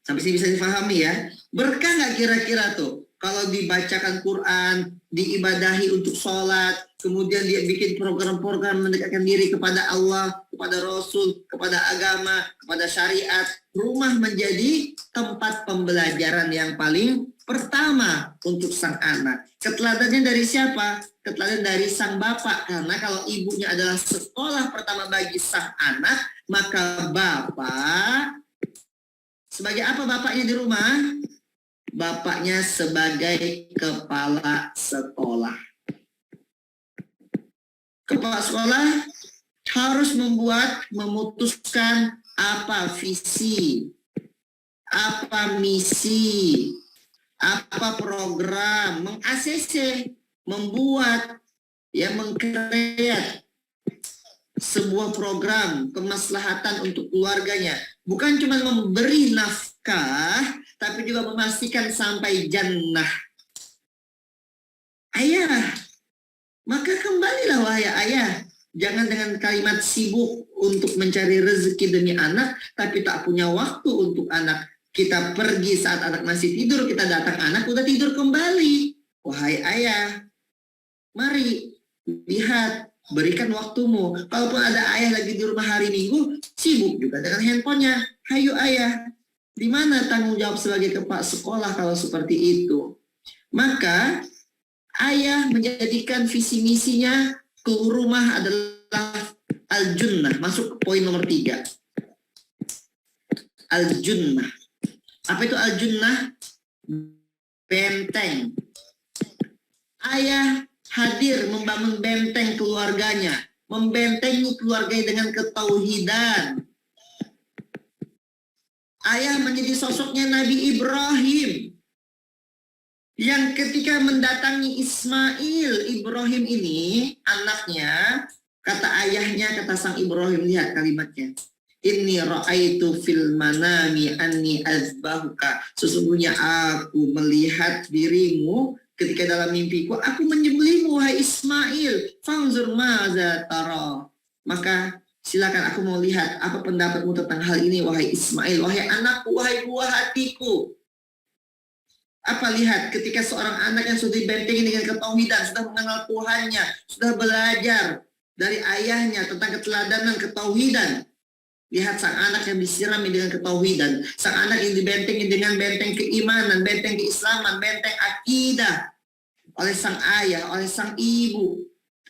Sampai sini bisa difahami ya? Berkah nggak kira-kira tuh? Kalau dibacakan Quran, diibadahi untuk sholat, kemudian dia bikin program-program mendekatkan diri kepada Allah, kepada Rasul, kepada agama, kepada syariat. Rumah menjadi tempat pembelajaran yang paling pertama untuk sang anak. Keteladannya dari siapa? Keteladan dari sang bapak. Karena kalau ibunya adalah sekolah pertama bagi sang anak, maka bapak, sebagai apa bapaknya di rumah? Bapaknya sebagai kepala sekolah. Kepala sekolah harus memutuskan apa visi, apa misi, apa program, meng-ACC, membuat, mengkreat sebuah program kemaslahatan untuk keluarganya. Bukan cuma memberi nafkah, tapi juga memastikan sampai jannah. Ayah, maka kembalilah wahai ayah. Jangan dengan kalimat sibuk untuk mencari rezeki demi anak, tapi tak punya waktu untuk anak. Kita pergi saat anak masih tidur, kita datang anak udah tidur kembali. Wahai ayah, mari lihat, berikan waktumu. Kalaupun ada ayah lagi di rumah hari Minggu, sibuk juga dengan handphonenya. Hayo ayah, di mana tanggung jawab sebagai kepala sekolah kalau seperti itu? Maka ayah menjadikan visi misinya ke rumah adalah al-junnah. Masuk ke poin nomor 3. Al-junnah. Apa itu al-junnah? Benteng. Ayah hadir membangun benteng keluarganya, membentengi keluarganya dengan ketauhidan. Ayah menjadi sosoknya Nabi Ibrahim yang ketika mendatangi Ismail, Ibrahim ini anaknya, kata ayahnya, kata sang Ibrahim, lihat kalimatnya, inni ra'aitu fil manami anni azbahuka, sesungguhnya aku melihat dirimu ketika dalam mimpiku, aku menyembelihmu wahai Ismail, fanzur maza tara, maka silakan aku mau lihat apa pendapatmu tentang hal ini wahai Ismail, wahai anakku, wahai buah hatiku. Apa lihat ketika seorang anak yang sudah dibentengi dengan ketauhidan, sudah mengenal Tuhannya, sudah belajar dari ayahnya tentang keteladanan ketauhidan. Lihat sang anak yang disirami dengan ketauhidan, sang anak yang dibentengi dengan benteng keimanan, benteng keislaman, benteng akidah oleh sang ayah, oleh sang ibu.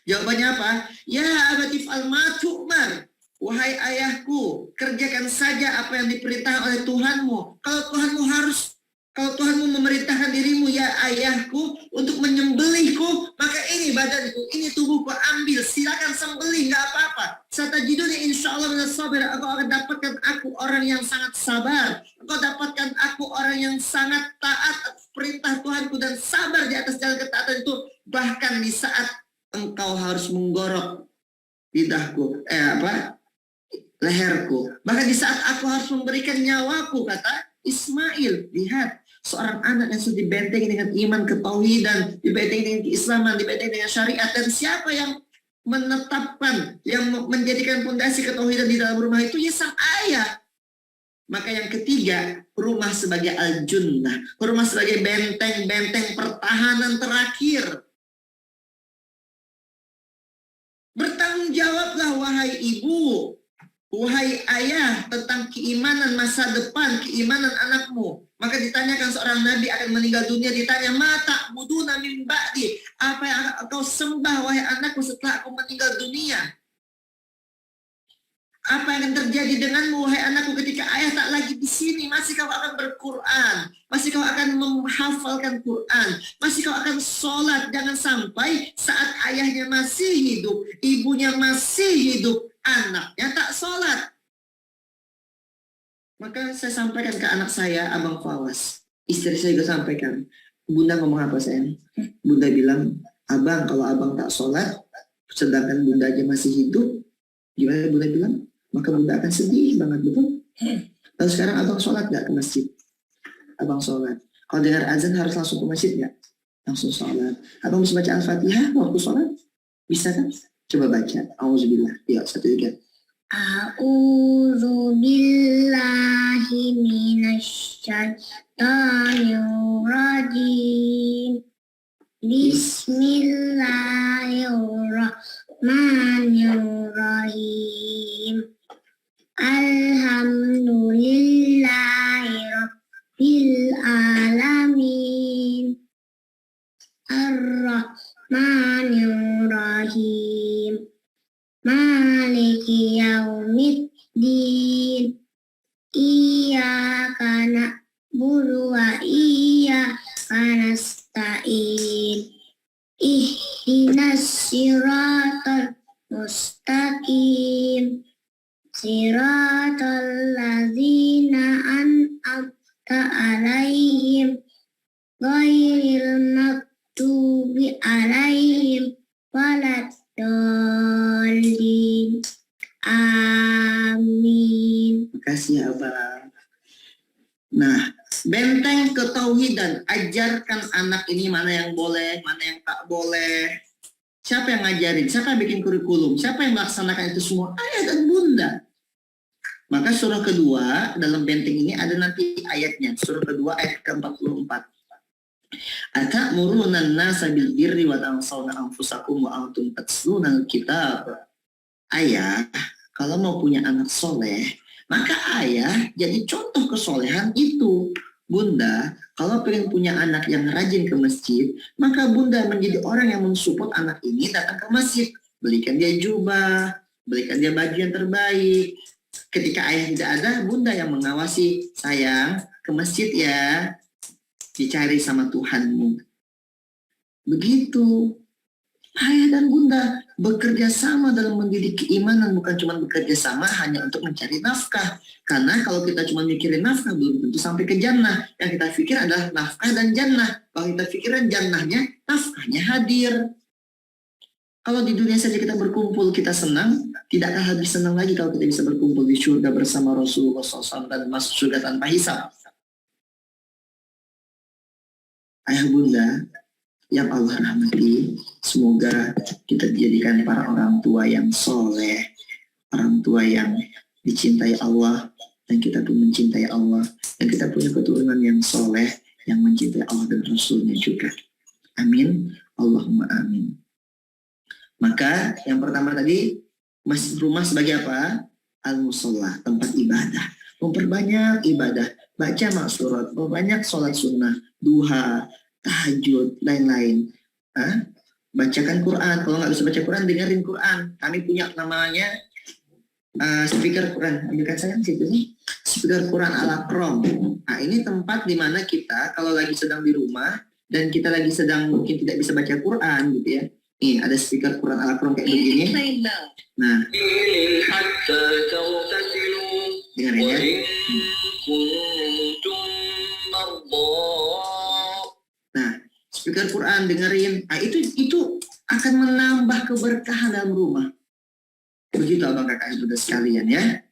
Jawabannya apa? Ya abatif al-matu'mar. Wahai ayahku, kerjakan saja apa yang diperintahkan oleh Tuhanmu. Kalau Tuhanmu memerintahkan dirimu, ya ayahku, untuk menyembelihku, maka ini badanku, ini tubuhku, ambil, silakan sembelih, nggak apa-apa. Satajiduni insyaallah minas sabirin. Engkau akan dapatkan aku orang yang sangat sabar. Engkau dapatkan aku orang yang sangat taat perintah Tuhanku dan sabar di atas jalan ketaatan itu. Bahkan di saat engkau harus menggorok lidahku, leherku. Bahkan di saat aku harus memberikan nyawaku, kata Ismail. Lihat, seorang anak yang sudah dibentengi dengan iman ketauhidan, dibentengi dengan keislaman, dibentengi dengan syariat. Dan siapa yang menetapkan, yang menjadikan fondasi ketauhidan di dalam rumah itu? Ya sang ayah. Maka yang ketiga, rumah sebagai al-junnah, rumah sebagai benteng-benteng pertahanan terakhir. Bertanggung jawablah wahai ibu, wahai ayah, tentang keimanan masa depan, keimanan anakmu. Maka ditanyakan seorang nabi akan meninggal dunia, ditanya, mata buduna min ba'di, apa yang kau sembah wahai anakku setelah aku meninggal dunia? Apa yang akan terjadi denganmu wahai anakku ketika ayah tak lagi di sini? Masih kau akan berquran, masih kau akan menghafalkan Quran, masih kau akan sholat. Jangan sampai saat ayahnya masih hidup, ibunya masih hidup, anaknya tak sholat. Maka saya sampaikan ke anak saya, Abang Fawaz, istri saya juga sampaikan, Bunda ngomong apa sayang? Bunda bilang, Abang, kalau abang tak sholat, sedangkan Bunda aja masih hidup, gimana Bunda bilang? Maka Bunda akan sedih banget, betul? Lalu sekarang abang sholat nggak ke masjid? Abang sholat. Kalau dengar azan harus langsung ke masjid nggak? Langsung sholat. Abang bisa baca Al-Fatihah waktu sholat? Bisa kan? Coba baca. Auzubillah. Ya, 1, 2, 3. A'udzu billahi minasyaitonir rajim. Bismillahirrahmanirrahim. Alhamdulillahi rabbil alamin. Ar-Rahmanir-Rahim. Maliki yaumiddin. Iyyaka na'budu wa iyyaka nasta'in. Ihdinas siratal mustaqim. Siratal ladzina an'amta 'alaihim ghairil maghdubi 'alaihim waladdallin. Amin. Makasih ya abang. Nah, benteng ketauhidan, ajarkan anak ini mana yang boleh, mana yang tak boleh. Siapa yang ngajarin? Siapa yang bikin kurikulum? Siapa yang melaksanakan itu semua? Ayah dan bunda. Maka surah kedua dalam benteng ini ada nanti ayatnya. Surah kedua ayat ke-44. Atamuruna an-nasa bil birri wa tansawna anfusakum wa antum tatluna al-kitab. Ayah, kalau mau punya anak soleh, maka ayah jadi contoh kesolehan itu. Bunda, kalau pengen punya anak yang rajin ke masjid, maka bunda menjadi orang yang mensupport anak ini datang ke masjid. Belikan dia jubah, belikan dia baju yang terbaik. Ketika ayah tidak ada, bunda yang mengawasi. Sayang, ke masjid ya, dicari sama Tuhanmu. Begitu. Ayah dan bunda bekerja sama dalam mendidik keimanan, bukan cuma bekerja sama hanya untuk mencari nafkah. Karena kalau kita cuma mikirin nafkah, belum tentu sampai ke jannah. Yang kita pikir adalah nafkah dan jannah. Kalau kita pikiran jannahnya, nafkahnya hadir. Kalau di dunia saja kita berkumpul, kita senang, tidak akan habis senang lagi kalau kita bisa berkumpul di surga bersama Rasulullah SAW dan masuk surga tanpa hisab. Ayah bunda yang Allah rahmati, semoga kita dijadikan para orang tua yang soleh, orang tua yang dicintai Allah, dan kita pun mencintai Allah, dan kita punya keturunan yang soleh, yang mencintai Allah dan Rasulnya juga. Amin. Allahumma amin. Maka yang pertama tadi, masjid rumah sebagai apa? Al-Musallah, tempat ibadah. Memperbanyak ibadah, baca maksurat, memperbanyak sholat sunnah, duha, tahajud, lain-lain. Bacakan Quran. Kalau nggak bisa baca Quran, dengerin Quran. Kami punya namanya speaker Quran. Ambilkan saya situ nih. Speaker Quran Al-Akram. Nah, ini tempat di mana kita kalau lagi sedang di rumah dan kita lagi sedang mungkin tidak bisa baca Quran gitu ya. Nih, ada speaker Quran Al-Akram kayak begini. Nah, dengerin ya. Nah, speaker Quran dengerin. Nah, itu akan menambah keberkahan dalam rumah. Begitu abang kakak ibu sekalian ya.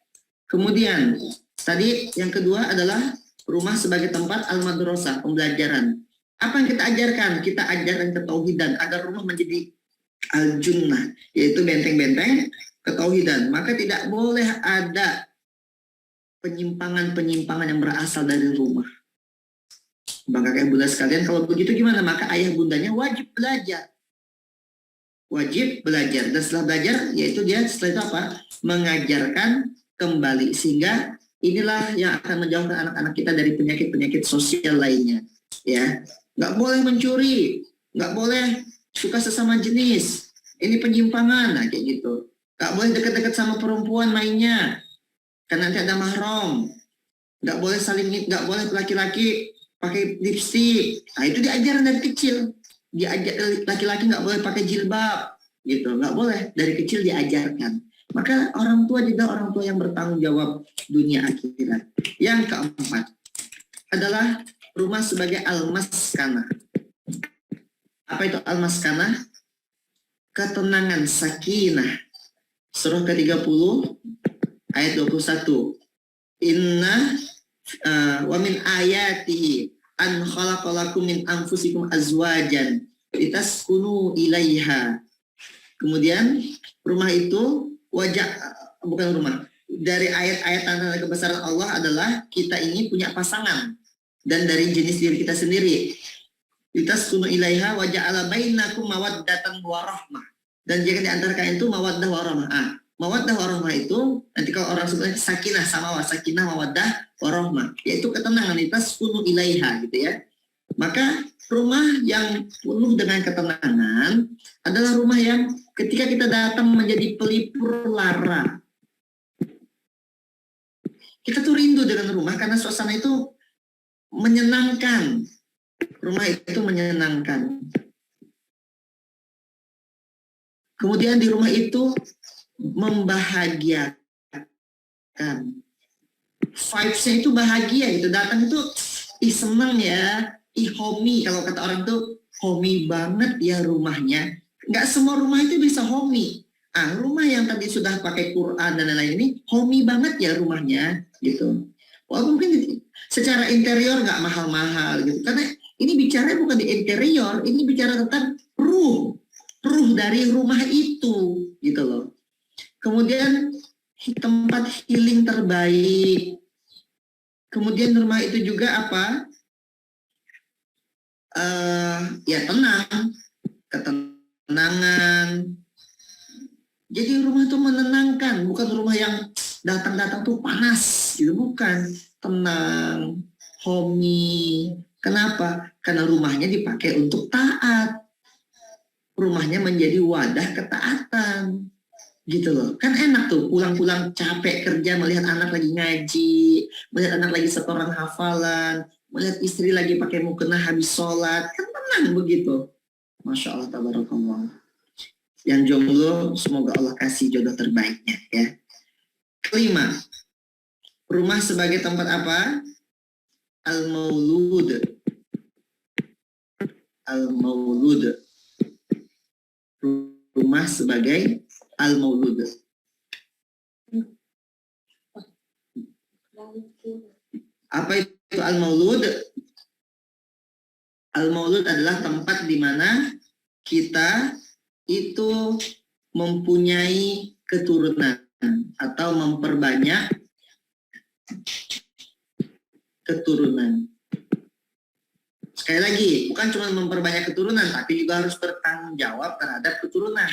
Kemudian tadi yang kedua adalah rumah sebagai tempat al-madrasah, pembelajaran. Apa yang kita ajarkan? Kita ajarkan ketauhidan agar rumah menjadi al-junnah, yaitu benteng-benteng ketauhidan. Maka tidak boleh ada penyimpangan-penyimpangan yang berasal dari rumah. Bang kakak bunda sekalian, kalau begitu gimana? Maka ayah bundanya wajib belajar. Wajib belajar. Dan setelah belajar, yaitu dia setelah itu apa? Mengajarkan kembali. Sehingga inilah yang akan menjauhkan anak-anak kita dari penyakit-penyakit sosial lainnya. Ya, nggak boleh mencuri, nggak boleh suka sesama jenis. Ini penyimpangan, nah kayak gitu. Nggak boleh dekat-dekat sama perempuan mainnya, karena nanti ada mahram. Nggak boleh saling, nggak boleh laki-laki pakai lipstik. Nah itu diajarin dari kecil. Diajar laki-laki nggak boleh pakai jilbab, gitu. Nggak boleh, dari kecil diajarkan. Maka orang tua juga orang tua yang bertanggung jawab dunia akhirat. Yang keempat adalah rumah sebagai al-maskanah. Apa itu al-maskanah? Ketenangan, sakinah. Surah ke-30 ayat 21. Inna wa min ayatihi an khalaqalakum min anfusikum azwajan litaskunu ilaiha. Kemudian rumah itu bukan rumah. Dari ayat-ayat tanda kebesaran Allah adalah kita ini punya pasangan dan dari jenis diri kita sendiri. Litaskunu ilaiha wa ja'ala bainakum mawaddatan wa rahmah. Dan jika di antara kalian itu mawaddah wa rahmah. Mawaddah warahmah itu nanti kalau orang sebutnya sakinah mawaddah warahmah, yaitu ketenangan, litaskunu ilaiha gitu ya. Maka rumah yang penuh dengan ketenangan adalah rumah yang ketika kita datang menjadi pelipur lara. Kita tuh rindu dengan rumah karena suasana itu menyenangkan. Rumah itu menyenangkan. Kemudian di rumah itu membahagiakan. Vibes-nya itu bahagia gitu. Datang itu senang ya, homey. Kalau kata orang tuh homey banget ya rumahnya. Nggak semua rumah itu bisa homey. Rumah yang tadi sudah pakai Quran dan lain-lain ini homey banget ya rumahnya gitu. Walaupun mungkin secara interior nggak mahal-mahal gitu. Karena ini bicara bukan di interior, ini bicara tentang ruh dari rumah itu gitu loh. Kemudian tempat healing terbaik. Kemudian rumah itu juga apa? Ya tenang, ketenangan. Jadi rumah itu menenangkan, bukan rumah yang datang-datang tuh panas, gitu bukan. Tenang, homey. Kenapa? Karena rumahnya dipakai untuk taat. Rumahnya menjadi wadah ketaatan. Gitu loh, kan enak tuh pulang-pulang capek kerja melihat anak lagi ngaji, melihat anak lagi setoran hafalan, melihat istri lagi pakai mukena habis sholat, kan tenang begitu. Masya Allah, tabarakallah. Yang jomblo semoga Allah kasih jodoh terbaiknya ya. Kelima, rumah sebagai tempat apa? Al-maulud. Al-maulud. Rumah sebagai al-maulud. Apa itu al-maulud? Al-maulud adalah tempat di mana kita itu mempunyai keturunan atau memperbanyak keturunan. Sekali lagi, bukan cuma memperbanyak keturunan, tapi juga harus bertanggung jawab terhadap keturunan.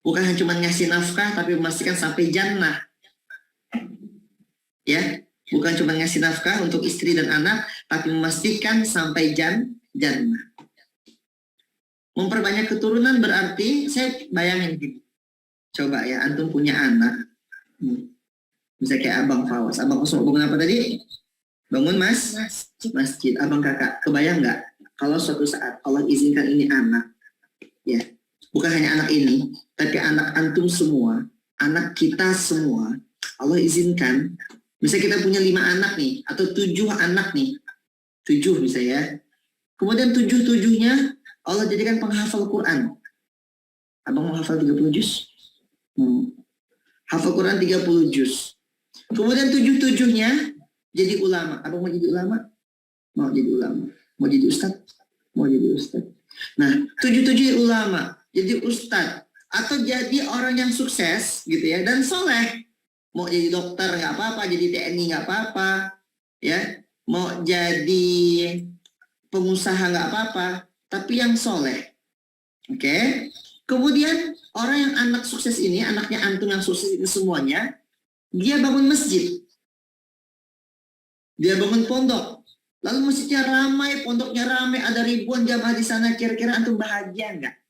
Bukan hanya cuma ngasih nafkah, tapi memastikan sampai jannah. Ya, bukan cuma ngasih nafkah untuk istri dan anak, tapi memastikan sampai jannah. Memperbanyak keturunan berarti, saya bayangin gini. Coba ya, antum punya anak. Bisa kayak Abang Fawas. Abang Fawas bangun apa tadi? Bangun masjid. Abang kakak, kebayang nggak? Kalau suatu saat Allah izinkan ini anak. Ya, bukan hanya anak ini, tapi anak antum semua, anak kita semua, Allah izinkan, misalnya kita punya 5 anak nih, atau 7 anak nih, 7 bisa ya. Kemudian 7-7-nya Allah jadikan penghafal Quran. Abang mau hafal 30 juz? Hafal Quran 30 juz. Kemudian 7-7-nya jadi ulama. Abang mau jadi ulama? Mau jadi ulama. Mau jadi ustadz? Mau jadi ustadz. Nah, 7-7 ulama. Jadi ustadz atau jadi orang yang sukses gitu ya dan soleh, mau jadi dokter nggak apa-apa, jadi TNI nggak apa-apa ya, mau jadi pengusaha nggak apa-apa, tapi yang soleh. Oke. Kemudian orang yang anak sukses ini, anaknya antum yang sukses ini semuanya, dia bangun masjid, dia bangun pondok, lalu masjidnya ramai, pondoknya ramai, ada ribuan jamaah di sana. Kira-kira antum bahagia nggak?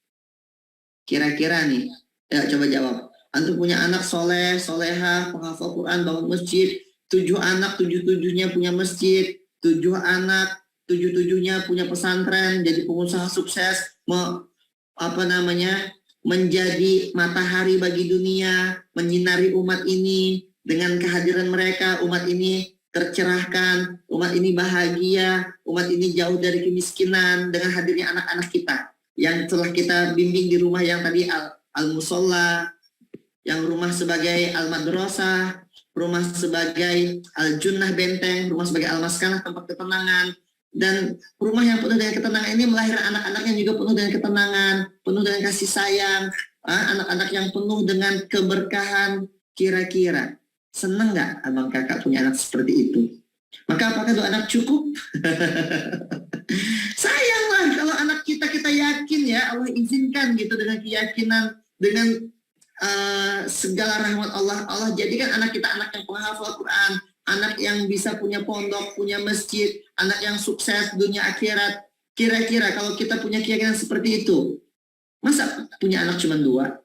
Kira-kira nih, ya coba jawab. Antum punya anak soleh, solehah, penghafal Quran, bangun masjid, 7 anak, 7-7-nya punya masjid, 7 anak, 7-7-nya punya pesantren, jadi pengusaha sukses, menjadi matahari bagi dunia, menyinari umat ini, dengan kehadiran mereka, umat ini tercerahkan, umat ini bahagia, umat ini jauh dari kemiskinan dengan hadirnya anak-anak kita yang telah kita bimbing di rumah yang tadi al-musolla, yang rumah sebagai al-madrasah, rumah sebagai al-junnah benteng, rumah sebagai al-maskanah tempat ketenangan, dan rumah yang penuh dengan ketenangan ini melahirkan anak-anak yang juga penuh dengan ketenangan, penuh dengan kasih sayang, anak-anak yang penuh dengan keberkahan. Kira-kira senang nggak abang kakak punya anak seperti itu? Maka apakah itu anak cukup? Sayanglah kalau anak kita yakin ya, Allah izinkan gitu dengan keyakinan, dengan segala rahmat Allah. Allah jadikan anak kita anak yang penghafal Quran, anak yang bisa punya pondok, punya masjid, anak yang sukses dunia akhirat. Kira-kira kalau kita punya keyakinan seperti itu, masa punya anak cuma 2?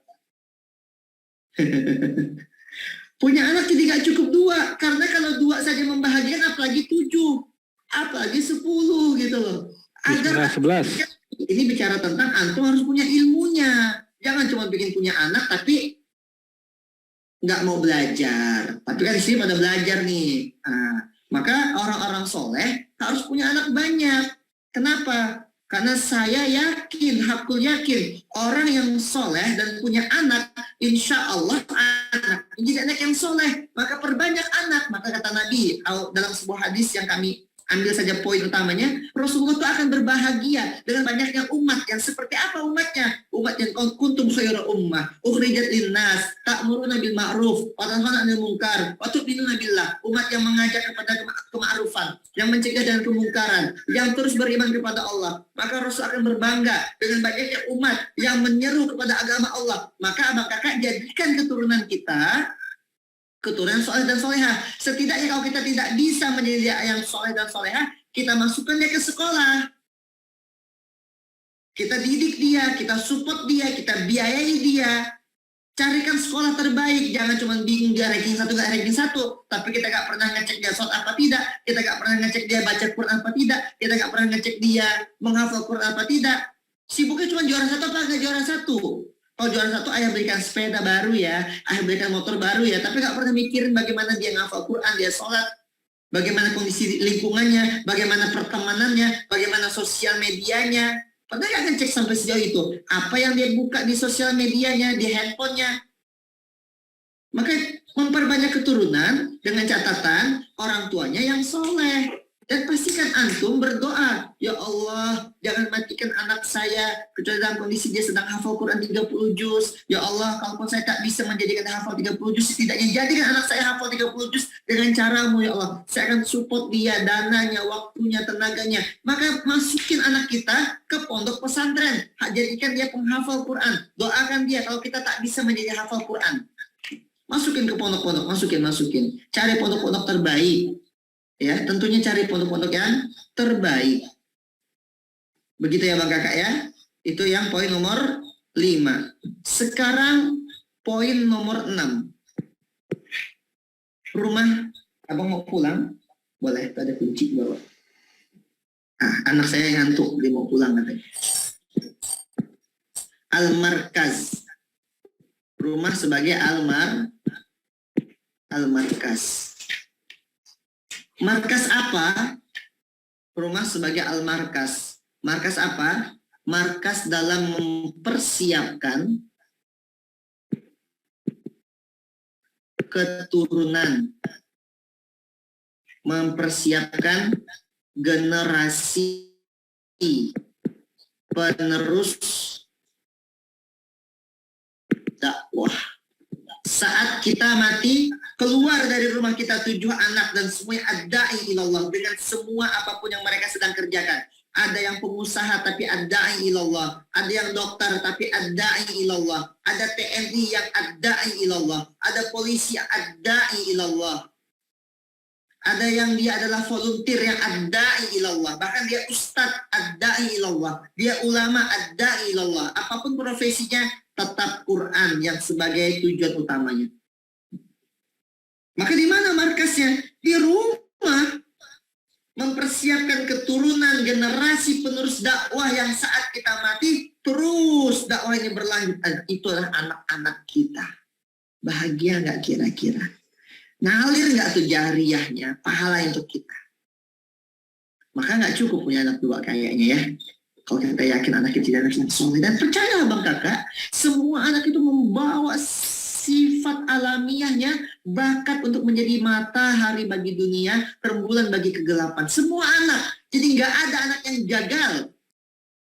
Punya anak jadi gak cukup 2, karena kalau 2 saja membahagiakan, apalagi 7, apalagi 10 gitu loh. Agar 11. Ini bicara tentang antum harus punya ilmunya. Jangan cuma bikin punya anak tapi nggak mau belajar. Tapi kan di sini pada belajar nih. Maka orang-orang soleh harus punya anak banyak. Kenapa? Karena saya yakin, hakul yakin, orang yang soleh dan punya anak, insya Allah anak jadi anak yang soleh. Maka perbanyak anak. Maka kata Nabi dalam sebuah hadis yang kami ambil saja poin utamanya, Rasulullah itu akan berbahagia dengan banyaknya umat. Yang seperti apa umatnya? Umat yang kuntum khairu ummah ukhrijat linnas ta'muruna bil ma'ruf wa tanhauna 'anil munkar wa tu'minuna billah. Umat yang mengajak kepada kema'rufan, yang mencegah dari kemungkaran, yang terus beriman kepada Allah. Maka Rasul akan berbangga dengan banyaknya umat yang menyeru kepada agama Allah. Maka abang kakak jadikan keturunan kita keturunan soleh dan soleha. Setidaknya kalau kita tidak bisa menjadi yang soleh dan soleha, kita masukkan dia ke sekolah. Kita didik dia, kita support dia, kita biayai dia. Carikan sekolah terbaik, jangan cuma bingung dia ranking 1 gak ranking 1, tapi kita gak pernah ngecek dia sholat apa tidak, kita gak pernah ngecek dia baca Quran apa tidak, kita gak pernah ngecek dia menghafal Quran apa tidak. Sibuknya cuma juara 1 apa gak juara 1. Kalau juara 1 ayah berikan sepeda baru ya, ayah berikan motor baru ya, tapi gak pernah mikirin bagaimana dia ngafal Quran, dia sholat, bagaimana kondisi lingkungannya, bagaimana pertemanannya, bagaimana sosial medianya. Pernah gak ngecek sampai sejauh itu? Apa yang dia buka di sosial medianya, di handphonenya? Maka memperbanyak keturunan dengan catatan orang tuanya yang soleh. Dan pastikan antum berdoa, ya Allah, jangan matikan anak saya kecuali dalam kondisi dia sedang hafal Quran 30 juz. Ya Allah, kalaupun saya tak bisa menjadikan hafal 30 juz, setidaknya jadikan anak saya hafal 30 juz dengan caramu, ya Allah. Saya akan support dia, dananya, waktunya, tenaganya. Maka masukin anak kita ke pondok pesantren. Jadikan dia penghafal Quran. Doakan dia kalau kita tak bisa menjadi hafal Quran. Masukin ke pondok-pondok, masukin. Cari pondok-pondok terbaik. Ya, tentunya cari pondok-pondok yang terbaik. Begitu ya Bang Kakak ya. Itu yang poin nomor 5. Sekarang poin nomor 6. Rumah, abang mau pulang? Boleh, ada kunci di bawah. Anak saya ngantuk, dia mau pulang katanya. Al-Markaz. Rumah sebagai Al-Markaz. Markas apa? Rumah sebagai al-markas. Markas apa? Markas dalam mempersiapkan keturunan. Mempersiapkan generasi penerus dakwah. Saat kita mati, keluar dari rumah kita 7 anak dan semuanya ad-da'i ilallah dengan semua apapun yang mereka sedang kerjakan. Ada yang pengusaha tapi ad-da'i ilallah, ada yang dokter tapi ad-da'i ilallah, ada TNI yang ad-da'i ilallah, ada polisi yang ad-da'i ilallah. Ada yang dia adalah volunteer yang ad-da'i ilallah, bahkan dia ustadz ad-da'i ilallah, dia ulama ad-da'i ilallah. Apapun profesinya, tetap Quran yang sebagai tujuan utamanya. Maka di mana markasnya? Di rumah. Mempersiapkan keturunan generasi penerus dakwah yang saat kita mati, terus dakwah ini berlanjut. Itulah anak-anak kita. Bahagia nggak kira-kira? Ngalir nggak tuh jariyahnya, pahala untuk kita? Maka nggak cukup punya anak 2 kayaknya ya. Kalau kita yakin anak kita tidak anak soleh. Dan percayalah Bang Kakak, semua anak itu membawa sifat alamiahnya, bakat untuk menjadi matahari bagi dunia, rembulan bagi kegelapan. Semua anak. Jadi nggak ada anak yang gagal.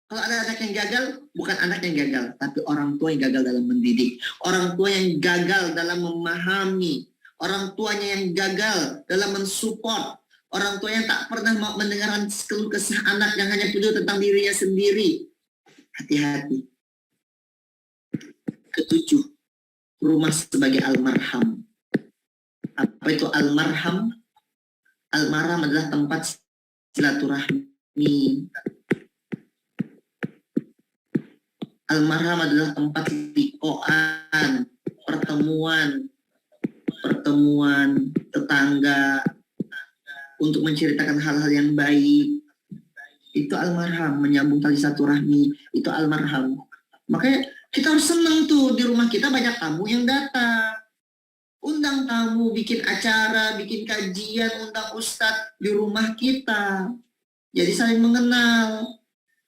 Kalau ada anak yang gagal, bukan anak yang gagal, tapi orang tua yang gagal dalam mendidik. Orang tua yang gagal dalam memahami. Orang tuanya yang gagal dalam mensupport. Orang tua yang tak pernah mau mendengarkan keluh kesah anak yang hanya peduli tentang dirinya sendiri. Hati-hati. Ketujuh, rumah sebagai almarham. Apa itu almarham? Almarham adalah tempat silaturahmi. Almarham adalah tempat liqoan, pertemuan tetangga untuk menceritakan hal-hal yang baik. Itu almarham, menyambung tali silaturahmi. Itu almarham. Makanya kita harus senang tuh, di rumah kita banyak tamu yang datang. Undang tamu, bikin acara, bikin kajian, undang ustadz di rumah kita. Jadi saling mengenal.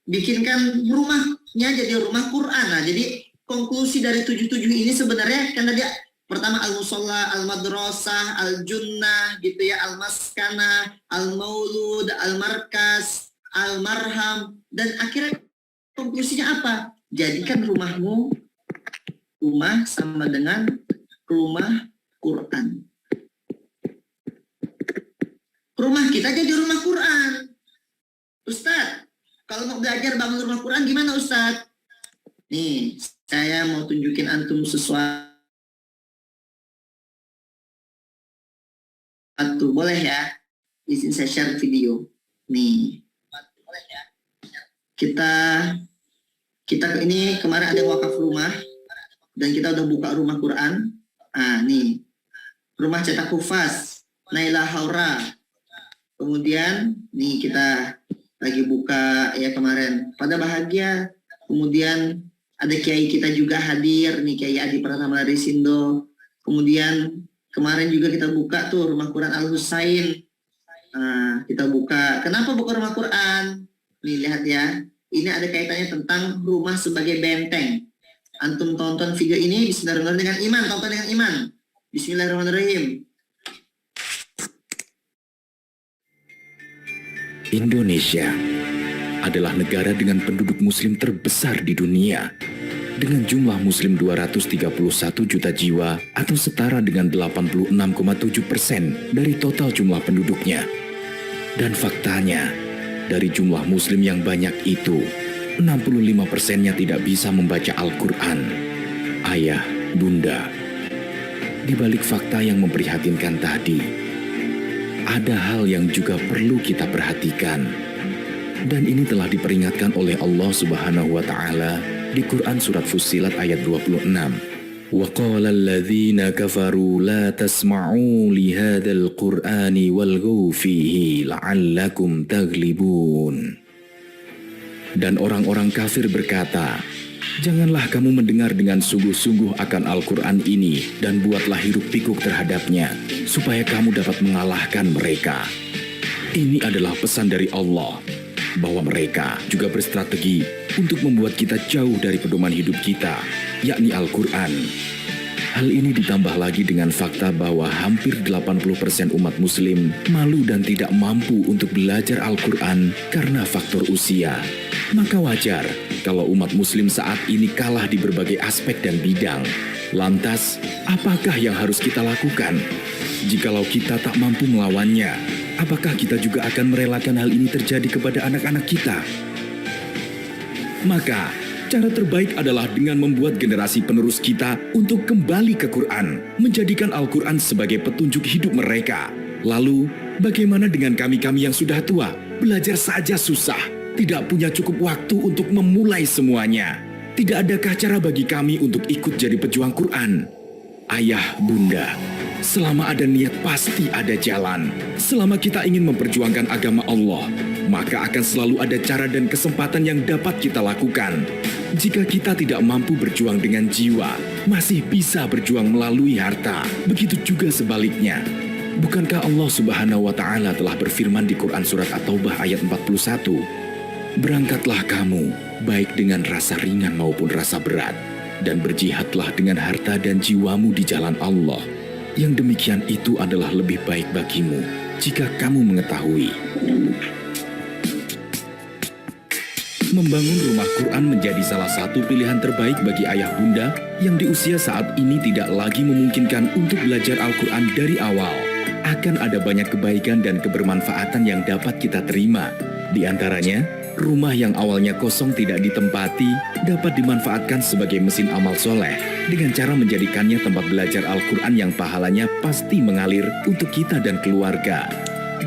Bikinkan rumahnya jadi rumah Quran. Nah, jadi konklusi dari 77 ini sebenarnya karena dia pertama al-musolla, al-madrasah, al-junnah gitu ya, al-maskana, al-maulud, al-markas, al-marham, dan akhirnya konklusinya apa? Jadikan rumahmu rumah sama dengan rumah Quran. Rumah kita jadi rumah Quran. Ustadz, kalau mau belajar bangun rumah Quran gimana Ustadz? Nih, saya mau tunjukin antum sesuatu. Boleh ya? Izin saya share video. Nih. Boleh ya? Kita ini kemarin ada wakaf rumah dan kita udah buka rumah Quran. Ah, nih. Rumah cetak hufaz, Naila Haura. Kemudian nih kita lagi buka ya kemarin. Pada bahagia. Kemudian ada kiai kita juga hadir nih, Kiai Adi Pratama dari Sindo. Kemudian kemarin juga kita buka tuh rumah Quran Al Husain. Nah, kita buka. Kenapa buka rumah Quran? Nih lihat ya. Ini ada kaitannya tentang rumah sebagai benteng. Antum tonton video ini bismillahirrahmanirrahim dengan iman, tonton dengan iman. Bismillahirrahmanirrahim. Indonesia adalah negara dengan penduduk muslim terbesar di dunia. Dengan jumlah muslim 231 juta jiwa atau setara dengan 86,7% dari total jumlah penduduknya. Dan faktanya, dari jumlah muslim yang banyak itu, 65%-nya tidak bisa membaca Al-Quran. Ayah, bunda, di balik fakta yang memprihatinkan tadi, ada hal yang juga perlu kita perhatikan. Dan ini telah diperingatkan oleh Allah Subhanahu wa Ta'ala di Quran Surat Fussilat ayat 26. وَقَالَ الَّذِينَ كَفَرُوا لَا تَسْمَعُوا لِهَذَا الْقُرْآنِ وَالْغَوْا فِيهِ لَعَلَّكُمْ تَغْلِبُونَ. Dan orang-orang kafir berkata, janganlah kamu mendengar dengan sungguh-sungguh akan Al-Quran ini dan buatlah hiruk pikuk terhadapnya supaya kamu dapat mengalahkan mereka. Ini adalah pesan dari Allah bahwa mereka juga berstrategi untuk membuat kita jauh dari pedoman hidup kita, yakni Al-Quran. Hal ini ditambah lagi dengan fakta bahwa hampir 80% umat muslim malu dan tidak mampu untuk belajar Al-Quran karena faktor usia. Maka wajar kalau umat muslim saat ini kalah di berbagai aspek dan bidang. Lantas, apakah yang harus kita lakukan? Jikalau kita tak mampu melawannya, apakah kita juga akan merelakan hal ini terjadi kepada anak-anak kita? Maka, cara terbaik adalah dengan membuat generasi penerus kita untuk kembali ke Quran, menjadikan Al-Quran sebagai petunjuk hidup mereka. Lalu, bagaimana dengan kami-kami yang sudah tua? Belajar saja susah, tidak punya cukup waktu untuk memulai semuanya. Tidak adakah cara bagi kami untuk ikut jadi pejuang Quran? Ayah, bunda, selama ada niat pasti ada jalan. Selama kita ingin memperjuangkan agama Allah, maka akan selalu ada cara dan kesempatan yang dapat kita lakukan. Jika kita tidak mampu berjuang dengan jiwa, masih bisa berjuang melalui harta. Begitu juga sebaliknya. Bukankah Allah Subhanahu wa Ta'ala telah berfirman di Quran Surat At-Taubah ayat 41? Berangkatlah kamu, baik dengan rasa ringan maupun rasa berat. dan berjihadlah dengan harta dan jiwamu di jalan Allah. Yang demikian itu adalah lebih baik bagimu jika kamu mengetahui. Membangun rumah Quran menjadi salah satu pilihan terbaik bagi ayah bunda yang di usia saat ini tidak lagi memungkinkan untuk belajar Al-Quran dari awal. Akan ada banyak kebaikan dan kebermanfaatan yang dapat kita terima. Di antaranya, rumah yang awalnya kosong tidak ditempati dapat dimanfaatkan sebagai mesin amal soleh dengan cara menjadikannya tempat belajar Al-Quran yang pahalanya pasti mengalir untuk kita dan keluarga.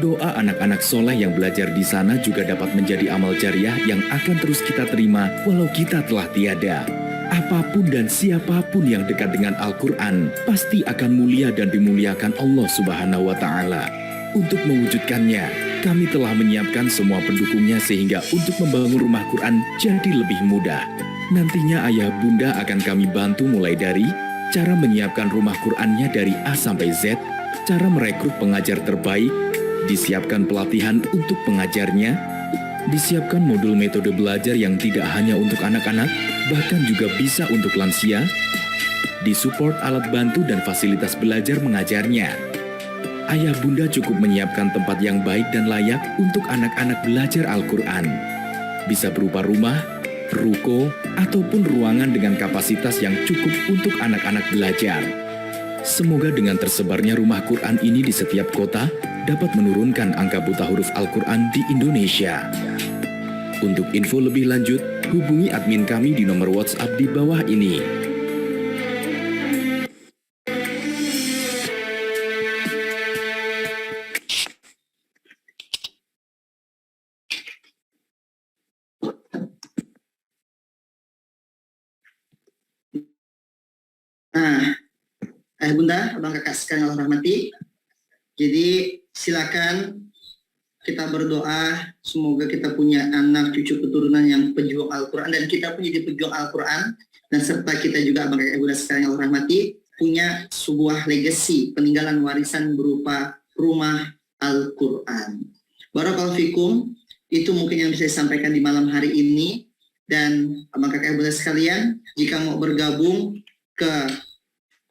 Doa anak-anak soleh yang belajar di sana juga dapat menjadi amal jariah yang akan terus kita terima walau kita telah tiada. Apapun dan siapapun yang dekat dengan Al-Quran pasti akan mulia dan dimuliakan Allah Subhanahu wa Ta'ala. Untuk mewujudkannya, kami telah menyiapkan semua pendukungnya sehingga untuk membangun rumah Quran jadi lebih mudah. Nantinya ayah bunda akan kami bantu mulai dari cara menyiapkan rumah Qurannya dari A sampai Z, cara merekrut pengajar terbaik, disiapkan pelatihan untuk pengajarnya, disiapkan modul metode belajar yang tidak hanya untuk anak-anak, bahkan juga bisa untuk lansia, disupport alat bantu dan fasilitas belajar mengajarnya. Ayah bunda cukup menyiapkan tempat yang baik dan layak untuk anak-anak belajar Al-Quran. Bisa berupa rumah, ruko, ataupun ruangan dengan kapasitas yang cukup untuk anak-anak belajar. Semoga dengan tersebarnya rumah Quran ini di setiap kota dapat menurunkan angka buta huruf Al-Quran di Indonesia. Untuk info lebih lanjut, hubungi admin kami di nomor WhatsApp di bawah ini. Nah, ayah bunda, abang kakak sekalian Allah rahmati. Jadi silakan kita berdoa semoga kita punya anak cucu keturunan yang pejuang Al-Quran dan kita punya pejuang Al-Quran, dan serta kita juga abang kakak bunda sekalian Allah rahmati punya sebuah legacy peninggalan warisan berupa rumah Al-Quran. Barakallahu fikum, itu mungkin yang bisa disampaikan di malam hari ini. Dan abang kakak bunda sekalian, jika mau bergabung ke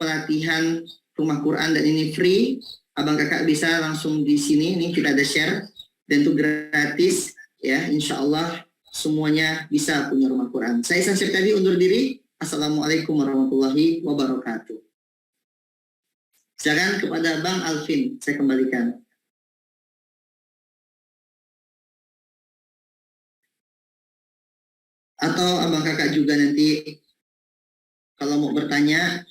pelatihan rumah Quran dan ini free, abang kakak bisa langsung di sini, ini kita ada share dan itu gratis ya, insya Allah semuanya bisa punya rumah Quran. Saya Ihsan Syekh tadi undur diri. Assalamualaikum warahmatullahi wabarakatuh. Silakan kepada Bang Alvin, saya kembalikan. Atau abang kakak juga nanti kalau mau bertanya,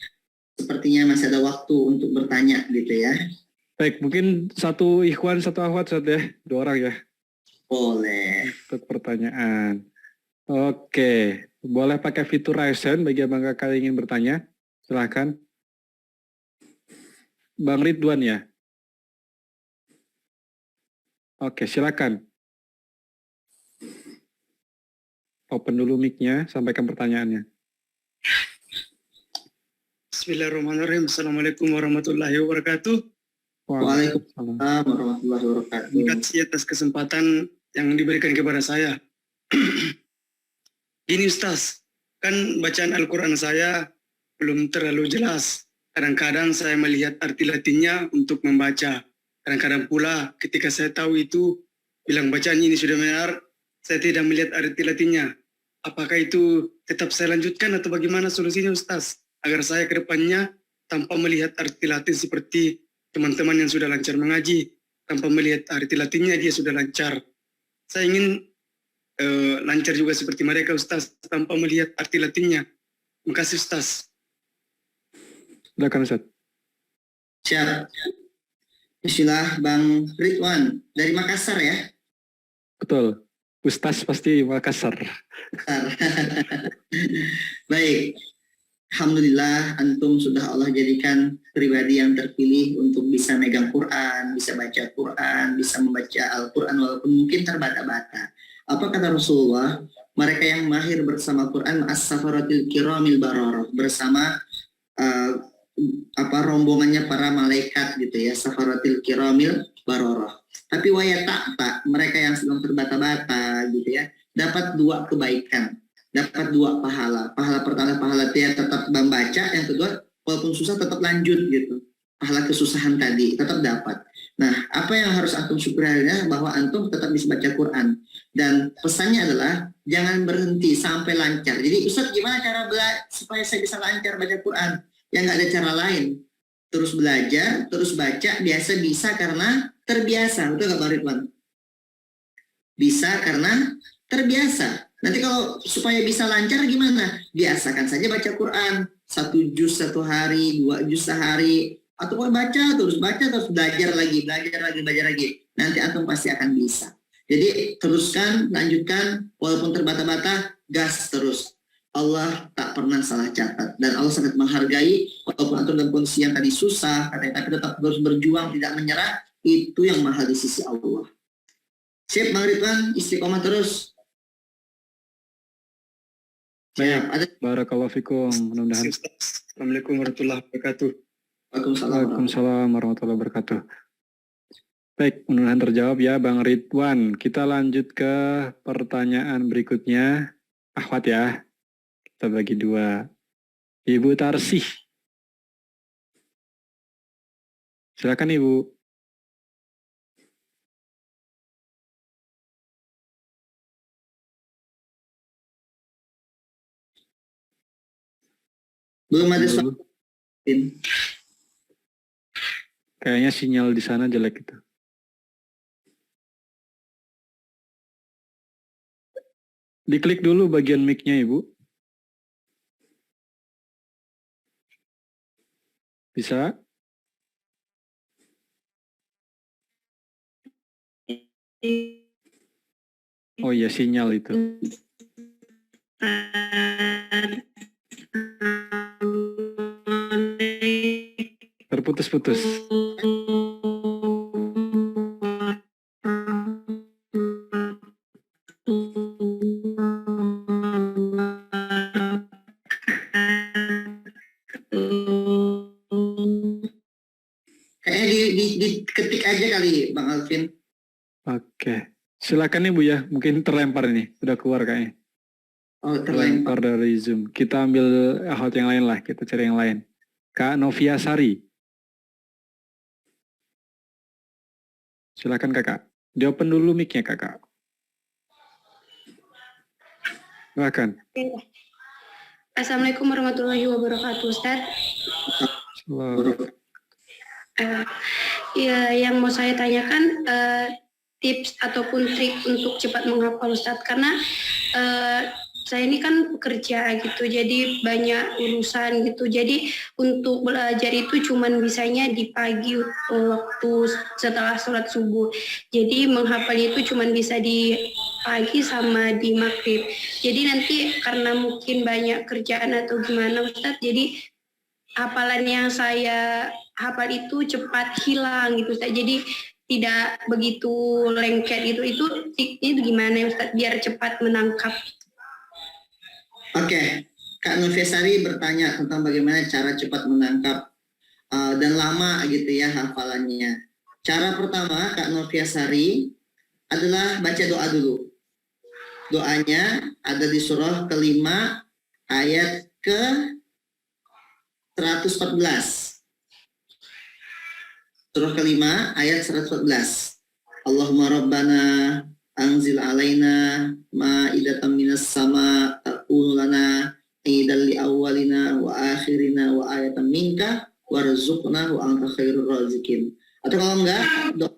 sepertinya masih ada waktu untuk bertanya gitu ya. Baik, mungkin satu ikhwan, satu akhwat, Ustaz ya. 2 orang ya. Boleh. Untuk pertanyaan. Oke, boleh pakai fitur raise hand bagi abang kakak yang ingin bertanya. Silahkan. Bang Ridwan ya. Oke, silakan. Open dulu mic-nya, sampaikan pertanyaannya. Bismillahirrahmanirrahim. Assalamualaikum warahmatullahi wabarakatuh. Waalaikumsalam warahmatullahi wabarakatuh. Terima kasih atas kesempatan yang diberikan kepada saya. Ini Ustaz, kan bacaan Al-Quran saya belum terlalu jelas. Kadang-kadang saya melihat arti latinnya untuk membaca. Kadang-kadang pula ketika saya tahu itu, bilang bacaan ini sudah benar, saya tidak melihat arti latinnya. Apakah itu tetap saya lanjutkan atau bagaimana solusinya Ustaz? Agar saya ke depannya tanpa melihat arti latin seperti teman-teman yang sudah lancar mengaji, tanpa melihat arti latinnya dia sudah lancar. Saya ingin lancar juga seperti mereka Ustaz, tanpa melihat arti latinnya. Terima kasih Ustaz. Silakan Ustaz. Siap. Bismillah, Bang Ridwan dari Makassar ya. Betul. Ustaz pasti Makassar. Baik. Alhamdulillah antum sudah Allah jadikan pribadi yang terpilih untuk bisa megang Quran, bisa baca Quran, bisa membaca Al-Quran walaupun mungkin terbata-bata. Apa kata Rasulullah? Mereka yang mahir bersama Quran as-safaratil kiramil bararah, bersama rombongannya para malaikat gitu ya, safaratil kiramil bararah. Tapi wayata mereka yang sedang terbata-bata gitu ya, dapat 2 kebaikan. dapat 2 pahala. Pahala pertama pahala dia tetap membaca, yang kedua walaupun susah tetap lanjut gitu. Pahala kesusahan tadi tetap dapat. Nah, apa yang harus antum syukuri adalah bahwa antum tetap bisa baca Quran. Dan pesannya adalah jangan berhenti sampai lancar. Jadi Ustaz gimana cara supaya saya bisa lancar baca Quran? Ya nggak ada cara lain. Terus belajar, terus baca, biasa bisa karena terbiasa. Betul nggak Bang Ridwan? Bisa karena terbiasa. Nanti kalau supaya bisa lancar gimana? Biasakan saja baca Quran. 1 juz 1 hari, 2 juz sehari. Atau baca terus belajar lagi. Nanti antum pasti akan bisa. Jadi teruskan, lanjutkan, walaupun terbata-bata, gas terus. Allah tak pernah salah catat. Dan Allah sangat menghargai, walaupun antum dalam kondisi yang tadi susah, tapi tetap terus berjuang, tidak menyerah, itu yang mahal di sisi Allah. Siap Bang Ridwan, istiqomah terus. Baik, barakallahu fikum. Mudah-mudahan. Assalamualaikum warahmatullahi wabarakatuh. Waalaikumsalam warahmatullahi wabarakatuh. Baik, mudah-mudahan terjawab ya Bang Ridwan. Kita lanjut ke pertanyaan berikutnya. Akhwat ya, kita bagi 2. Ibu Tarsih. Silakan Ibu. Belum ada suara. Kayaknya sinyal di sana jelek itu. Diklik dulu bagian mic-nya Ibu. Bisa? Oh iya, sinyal itu. Terputus-putus. Kayaknya diketik aja kali Bang Alvin. Oke. Silakan Ibu ya, mungkin terlempar ini. Udah keluar kayaknya. Oh, Terlempar dari Zoom. Kita ambil hal yang lain lah, kita cari yang lain. Kak Novia Sari. Silakan Kakak. Di open dulu mic-nya Kakak. Silakan. Assalamualaikum warahmatullahi wabarakatuh, Ustaz. Ya, yang mau saya tanyakan tips ataupun trik untuk cepat menghafal, Ustaz, karena saya ini kan pekerja gitu, jadi banyak urusan gitu. Jadi untuk belajar itu cuman bisanya di pagi waktu setelah sholat subuh. Jadi menghafalnya itu cuman bisa di pagi sama di maghrib. Jadi nanti karena mungkin banyak kerjaan atau gimana Ustaz, jadi hafalan yang saya hafal itu cepat hilang gitu Ustaz. Jadi tidak begitu lengket gitu. Itu gimana Ustaz biar cepat menangkap? Oke, Kak Noviasari bertanya tentang bagaimana cara cepat menangkap dan lama gitu ya hafalannya. Cara pertama Kak Noviasari adalah baca doa dulu. Doanya ada di surah kelima ayat ke 114. Surah kelima ayat 114. Allahumma rabbana anzil alaina ma'idatan minas sama takunu lana idal li awwalina wa akhirina wa ayatan minka warzuqna wa anta khairur razikin. Atau kalau enggak, doa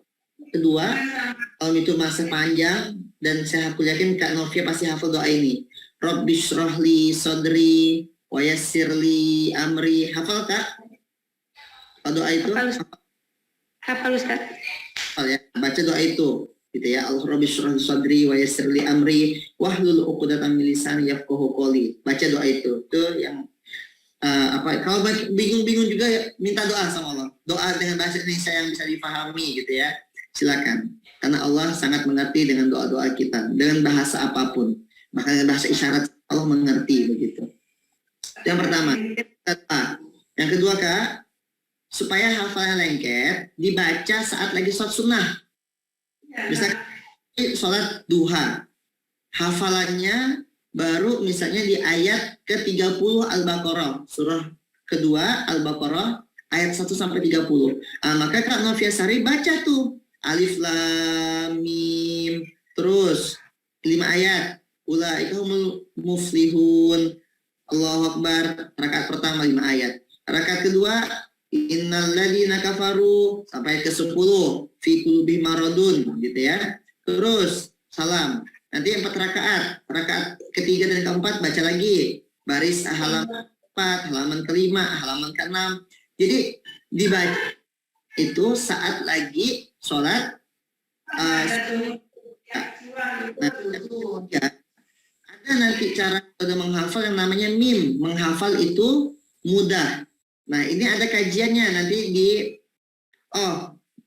kedua, kalau itu masih panjang dan saya yakin Kak Novia pasti hafal doa ini. Rabbi shrahli sadri wa yassirli amri. Hafal Kak? Doa itu? Hafal Ustaz. Hafal ya. Baca doa itu. Gitu ya, Allah Rabbi shrah sadri wa yassir li amri wahlul 'uqdatam min lisani yafqahu qawli. Baca doa itu. Itu yang kalau bingung-bingung juga ya, minta doa sama Allah. Doa dengan bahasa Indonesia yang bisa dipahami gitu ya. Silakan. Karena Allah sangat mengerti dengan doa-doa kita dengan bahasa apapun. Makanya bahasa isyarat Allah mengerti begitu. Yang pertama. Yang kedua Kak, supaya hafalannya lengket, dibaca saat lagi sholat sunnah. Misalnya sholat duha, hafalannya baru misalnya di ayat ke-30 Al-Baqarah, surah kedua Al-Baqarah ayat 1 sampai 30. Maka Kak Noviasari baca tuh Alif Lam Mim, terus 5 ayat. Ulaika humul muflihun. Allahu Akbar. Rakaat pertama 5 ayat. Rakaat kedua innal ladzina kafaru sampai ke 10 fi qulubihim maradun gitu ya. Terus salam. Nanti 4 rakaat. Rakaat ketiga dan keempat baca lagi. Baris halaman 4, halaman kelima, halaman ke-6. Jadi dibaca itu saat lagi sholat. Ada nanti cara menghafal yang namanya mim. Menghafal itu mudah. Nah ini ada kajiannya nanti di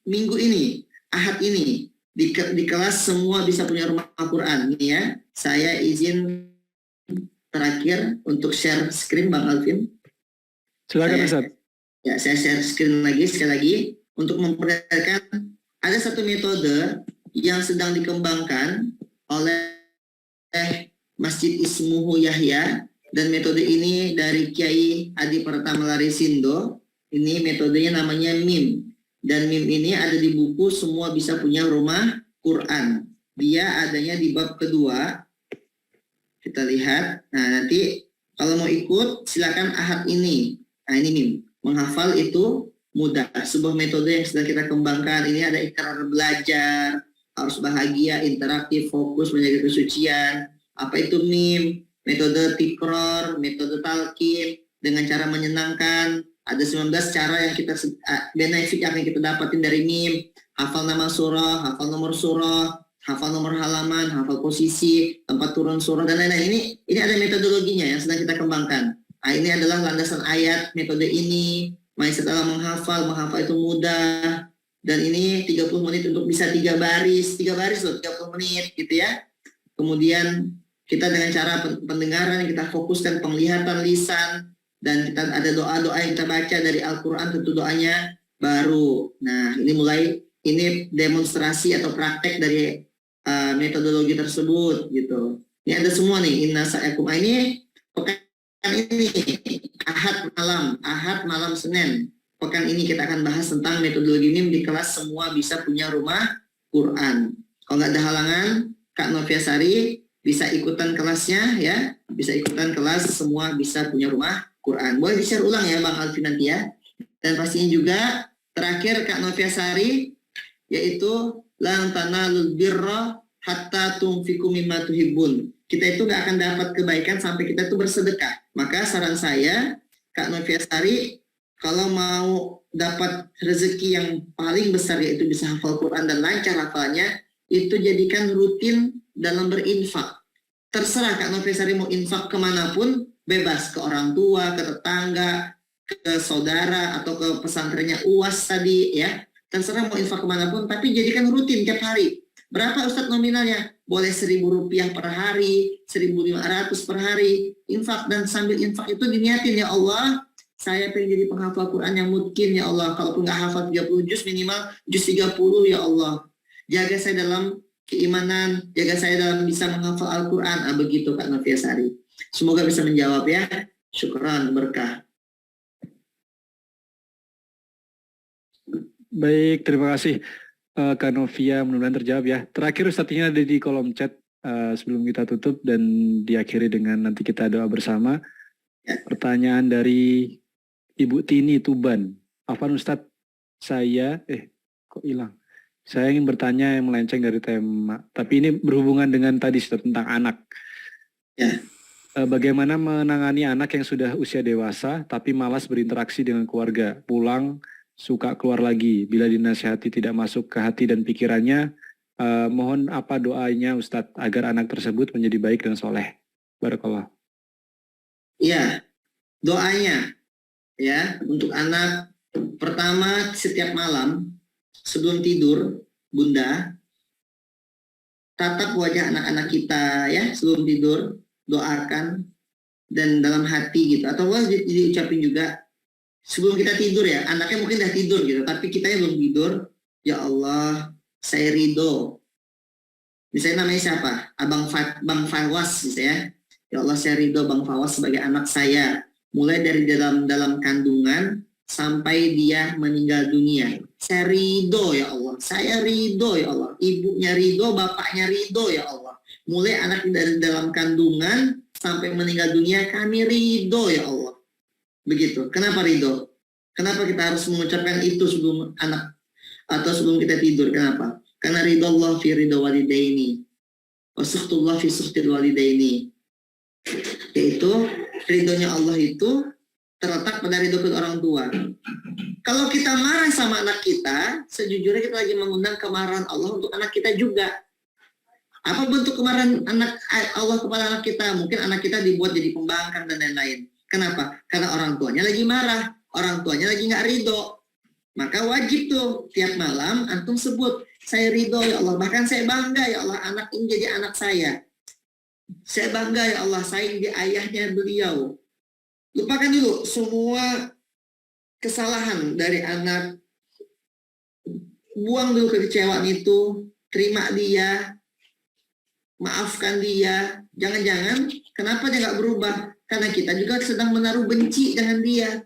minggu ini, Ahad ini di kelas semua bisa punya rumah Al-Quran. Ini ya, saya izin terakhir untuk share screen Bang Alvin. Silakan Ustaz. Ya, saya share screen lagi sekali lagi untuk memperlihatkan ada satu metode yang sedang dikembangkan oleh Masjid Ismuhu Yahya, dan metode ini dari Kiai Adi Pratama Larisindo. Ini metodenya namanya MIM, dan MIM ini ada di buku Semua Bisa Punya Rumah Quran. Dia adanya di bab kedua. Kita lihat. Nah nanti kalau mau ikut silakan Ahad ini. Nah ini MIM. Menghafal itu mudah. Sebuah metode yang sedang kita kembangkan. Ini ada ikrar belajar, harus bahagia, interaktif, fokus, menjaga kesucian. Apa itu MIM? Metode tikror, metode talqin, dengan cara menyenangkan. Ada 19 cara yang kita benefit yang kita dapatin dari MIM. Hafal nama surah, hafal nomor surah, hafal nomor halaman, hafal posisi, tempat turun surah, dan lain-lain. Ini ada metodologinya yang sedang kita kembangkan. Nah, ini adalah landasan ayat metode ini. Setelah menghafal itu mudah. Dan ini 30 menit untuk bisa 3 baris loh, 30 menit gitu ya. Kemudian kita dengan cara pendengaran kita fokuskan penglihatan lisan, dan kita ada doa-doa yang kita baca dari Al-Quran, tentu doanya baru. Nah ini demonstrasi atau praktek dari metodologi tersebut gitu. Ini ada semua nih. Inna sa'yakum ini pekan ini Ahad malam Senin. Pekan ini kita akan bahas tentang metodologi MIM di kelas Semua Bisa Punya Rumah Quran. Kalau nggak ada halangan, Kak Noviasari bisa ikutan kelasnya ya, bisa ikutan kelas Semua Bisa Punya Rumah Quran. Boleh di-share ulang ya Bang Alvin nanti ya. Dan pastinya juga terakhir Kak Noviasari, yaitu lan tanalul birra hatta tunfiqu mimma tuhibbun. Kita itu nggak akan dapat kebaikan sampai kita itu bersedekah. Maka saran saya Kak Noviasari, kalau mau dapat rezeki yang paling besar yaitu bisa hafal Quran dan lancar hafalannya, itu jadikan rutin dalam berinfak. Terserah Kak Noviasari mau infak kemanapun, bebas, ke orang tua, ke tetangga, ke saudara, atau ke pesantrennya UAS tadi ya. Terserah mau infak kemanapun, tapi jadikan rutin tiap hari. Berapa Ustadz nominalnya? Boleh Rp1.000 per hari, 1.500 per hari. Infak, dan sambil infak itu diniatin, ya Allah, saya pengen jadi penghafal Quran yang mungkin ya Allah. Kalaupun nggak hafal 30 juz, minimal juz 30 ya Allah. Jaga saya dalam keimanan, jaga saya dalam bisa menghafal Al-Quran. Begitu Kak Noviasari. Semoga bisa menjawab ya. Syukran, berkah. Baik, terima kasih Kak Novia, mudah-mudahan terjawab ya. Terakhir Ustadz, ini ada di kolom chat sebelum kita tutup dan diakhiri dengan nanti kita doa bersama. Pertanyaan dari Ibu Tini Tuban. Afwan Ustadz, saya kok hilang? Saya ingin bertanya yang melenceng dari tema, tapi ini berhubungan dengan tadi Ustadz, tentang anak. Ya. Bagaimana menangani anak yang sudah usia dewasa tapi malas berinteraksi dengan keluarga, pulang suka keluar lagi, bila dinasihati tidak masuk ke hati dan pikirannya, mohon apa doanya Ustadz agar anak tersebut menjadi baik dan soleh? Barakallah. Ya, doanya ya untuk anak, pertama setiap malam sebelum tidur, Bunda, tatap wajah anak-anak kita ya sebelum tidur, doakan dan dalam hati gitu, atau diucapin juga sebelum kita tidur ya. Anaknya mungkin udah tidur gitu, tapi kita yang belum tidur, ya Allah, saya ridho. Misalnya namanya siapa? Bang Farwas misalnya. Ya Allah, saya ridho Bang Fawaz sebagai anak saya, mulai dari dalam kandungan sampai dia meninggal dunia. Saya ridho ya Allah, saya ridho ya Allah, ibunya ridho, bapaknya ridho ya Allah. Mulai anak dari dalam kandungan sampai meninggal dunia, kami ridho ya Allah. Begitu. Kenapa ridho? Kenapa kita harus mengucapkan itu sebelum anak atau sebelum kita tidur? Kenapa? Karena ridho Allah fi ridho walidaini, wa sukhtullah fi sukhtil walidaini. Yaitu ridhonya Allah itu terletak pada ridho kedua orang tua. Kalau kita marah sama anak kita, sejujurnya kita lagi mengundang kemarahan Allah untuk anak kita juga. Apa bentuk kemarahan anak Allah kepada anak kita? Mungkin anak kita dibuat jadi pembangkang dan lain-lain. Kenapa? Karena orang tuanya lagi marah, orang tuanya lagi nggak ridho. Maka wajib tuh tiap malam antum sebut, saya ridho ya Allah, bahkan saya bangga ya Allah anak ini jadi anak saya. Saya bangga ya Allah, saya jadi ayahnya beliau. Lupakan dulu semua kesalahan dari anak. Buang dulu kekecewaan itu, terima dia, maafkan dia. Jangan-jangan kenapa dia nggak berubah? Karena kita juga sedang menaruh benci dengan dia.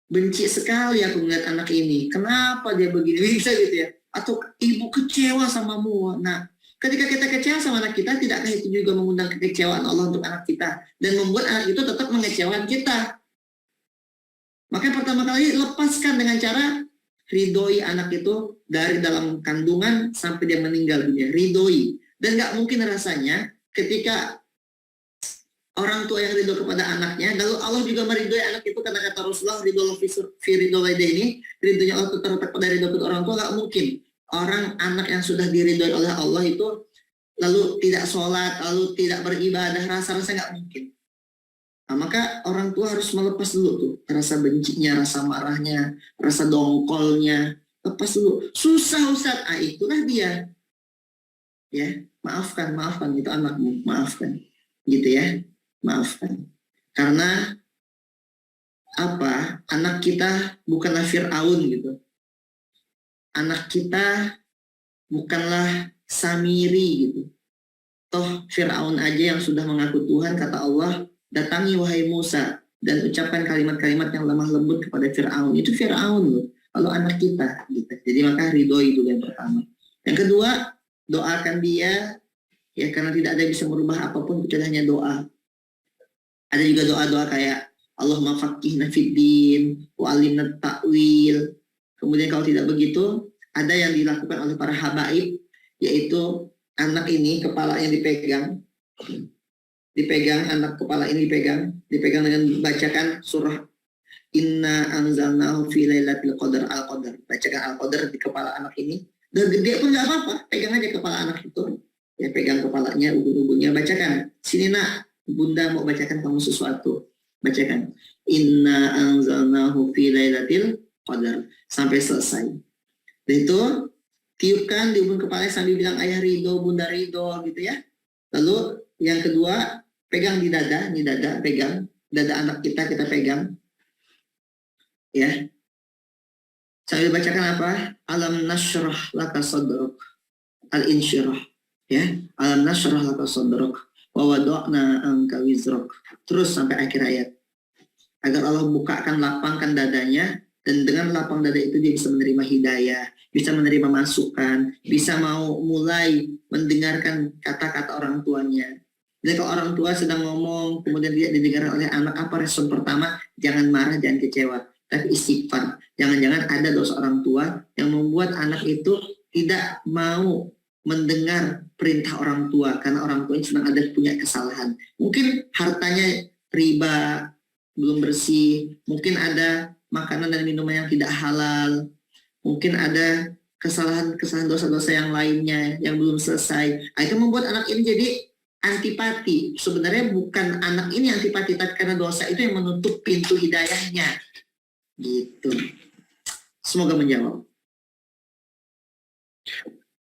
Benci sekali aku melihat anak ini. Kenapa dia begini? Bisa gitu ya. Atau ibu kecewa sama mu. Nah, ketika kita kecewa sama anak kita, tidakkah itu juga mengundang kekecewaan Allah untuk anak kita? Dan membuat anak itu tetap mengecewakan kita. Maka pertama kali lepaskan dengan cara ridhoi anak itu dari dalam kandungan sampai dia meninggal dunia. Ridhoi. Dan nggak mungkin rasanya ketika orang tua yang ridho kepada anaknya, lalu Allah juga meridhoi anak itu, karena kata Rasulullah, ridho fi ridho walidaini, ridhonya Allah terletak pada ridho kedua orang tua. Nggak mungkin orang anak yang sudah diridhoi oleh Allah itu lalu tidak sholat, lalu tidak beribadah, rasa nggak mungkin. Nah, maka orang tua harus melepas dulu tuh rasa bencinya, rasa marahnya, rasa dongkolnya, lepas dulu. Susah Ustaz, itulah dia. Ya, maafkan itu anakmu, maafkan, gitu ya. Maafkan. Karena apa? Anak kita bukanlah Fir'aun gitu. Anak kita bukanlah Samiri gitu. Toh Fir'aun aja yang sudah mengaku Tuhan, kata Allah, datangi wahai Musa dan ucapkan kalimat-kalimat yang lemah lembut kepada Fir'aun. Itu Fir'aun loh. Lalu anak kita gitu. Jadi maka ridhoi dulu yang pertama. Yang kedua, doakan dia ya, karena tidak ada yang bisa merubah apapun kecuali hanya doa. Ada juga doa-doa kayak Allahumma faqihna fiddin wa alimna ta'wil. Kemudian kalau tidak begitu, ada yang dilakukan oleh para habaib, yaitu anak ini kepalanya dipegang, anak kepala ini dipegang dengan bacakan surah Inna anzalnahu fi lailatul qadar al-qadar. Bacakan al-qadar di kepala anak ini. Dan gede pun nggak apa-apa, pegang aja kepala anak itu. Ya, pegang kepalanya, ubun-ubunnya, bacakan. Sini nak, Bunda mau bacakan kamu sesuatu. Bacakan. Inna anzalnahu fi lailatul qadar. Sampai selesai. Dan itu tiupkan di ubun kepalanya sambil bilang ayah ridho, bunda ridho gitu ya. Lalu yang kedua, pegang di dada, pegang. Dada anak kita pegang. Ya. Sambil bacakan apa? Alam nashrah laka sadrak. Al-insyirah. Ya. Alam nashrah laka sadrak. Wa wada'na anka wizrak. Terus sampai akhir ayat. Agar Allah bukakan, lapangkan dadanya, dan dengan lapang dada itu dia bisa menerima hidayah, bisa menerima masukan, bisa mau mulai mendengarkan kata-kata orang tuanya. Jadi kalau orang tua sedang ngomong, kemudian dia didengar oleh anak, apa respon pertama? Jangan marah, jangan kecewa, tapi istighfar. Jangan-jangan ada dosa orang tua yang membuat anak itu tidak mau mendengar perintah orang tua karena orang tuanya sedang ada punya kesalahan. Mungkin hartanya riba, belum bersih, mungkin ada makanan dan minuman yang tidak halal, mungkin ada kesalahan dosa-dosa yang lainnya yang belum selesai. Itu membuat anak ini jadi antipati. Sebenarnya bukan anak ini antipati, tapi karena dosa itu yang menutup pintu hidayahnya. Gitu. Semoga menjawab.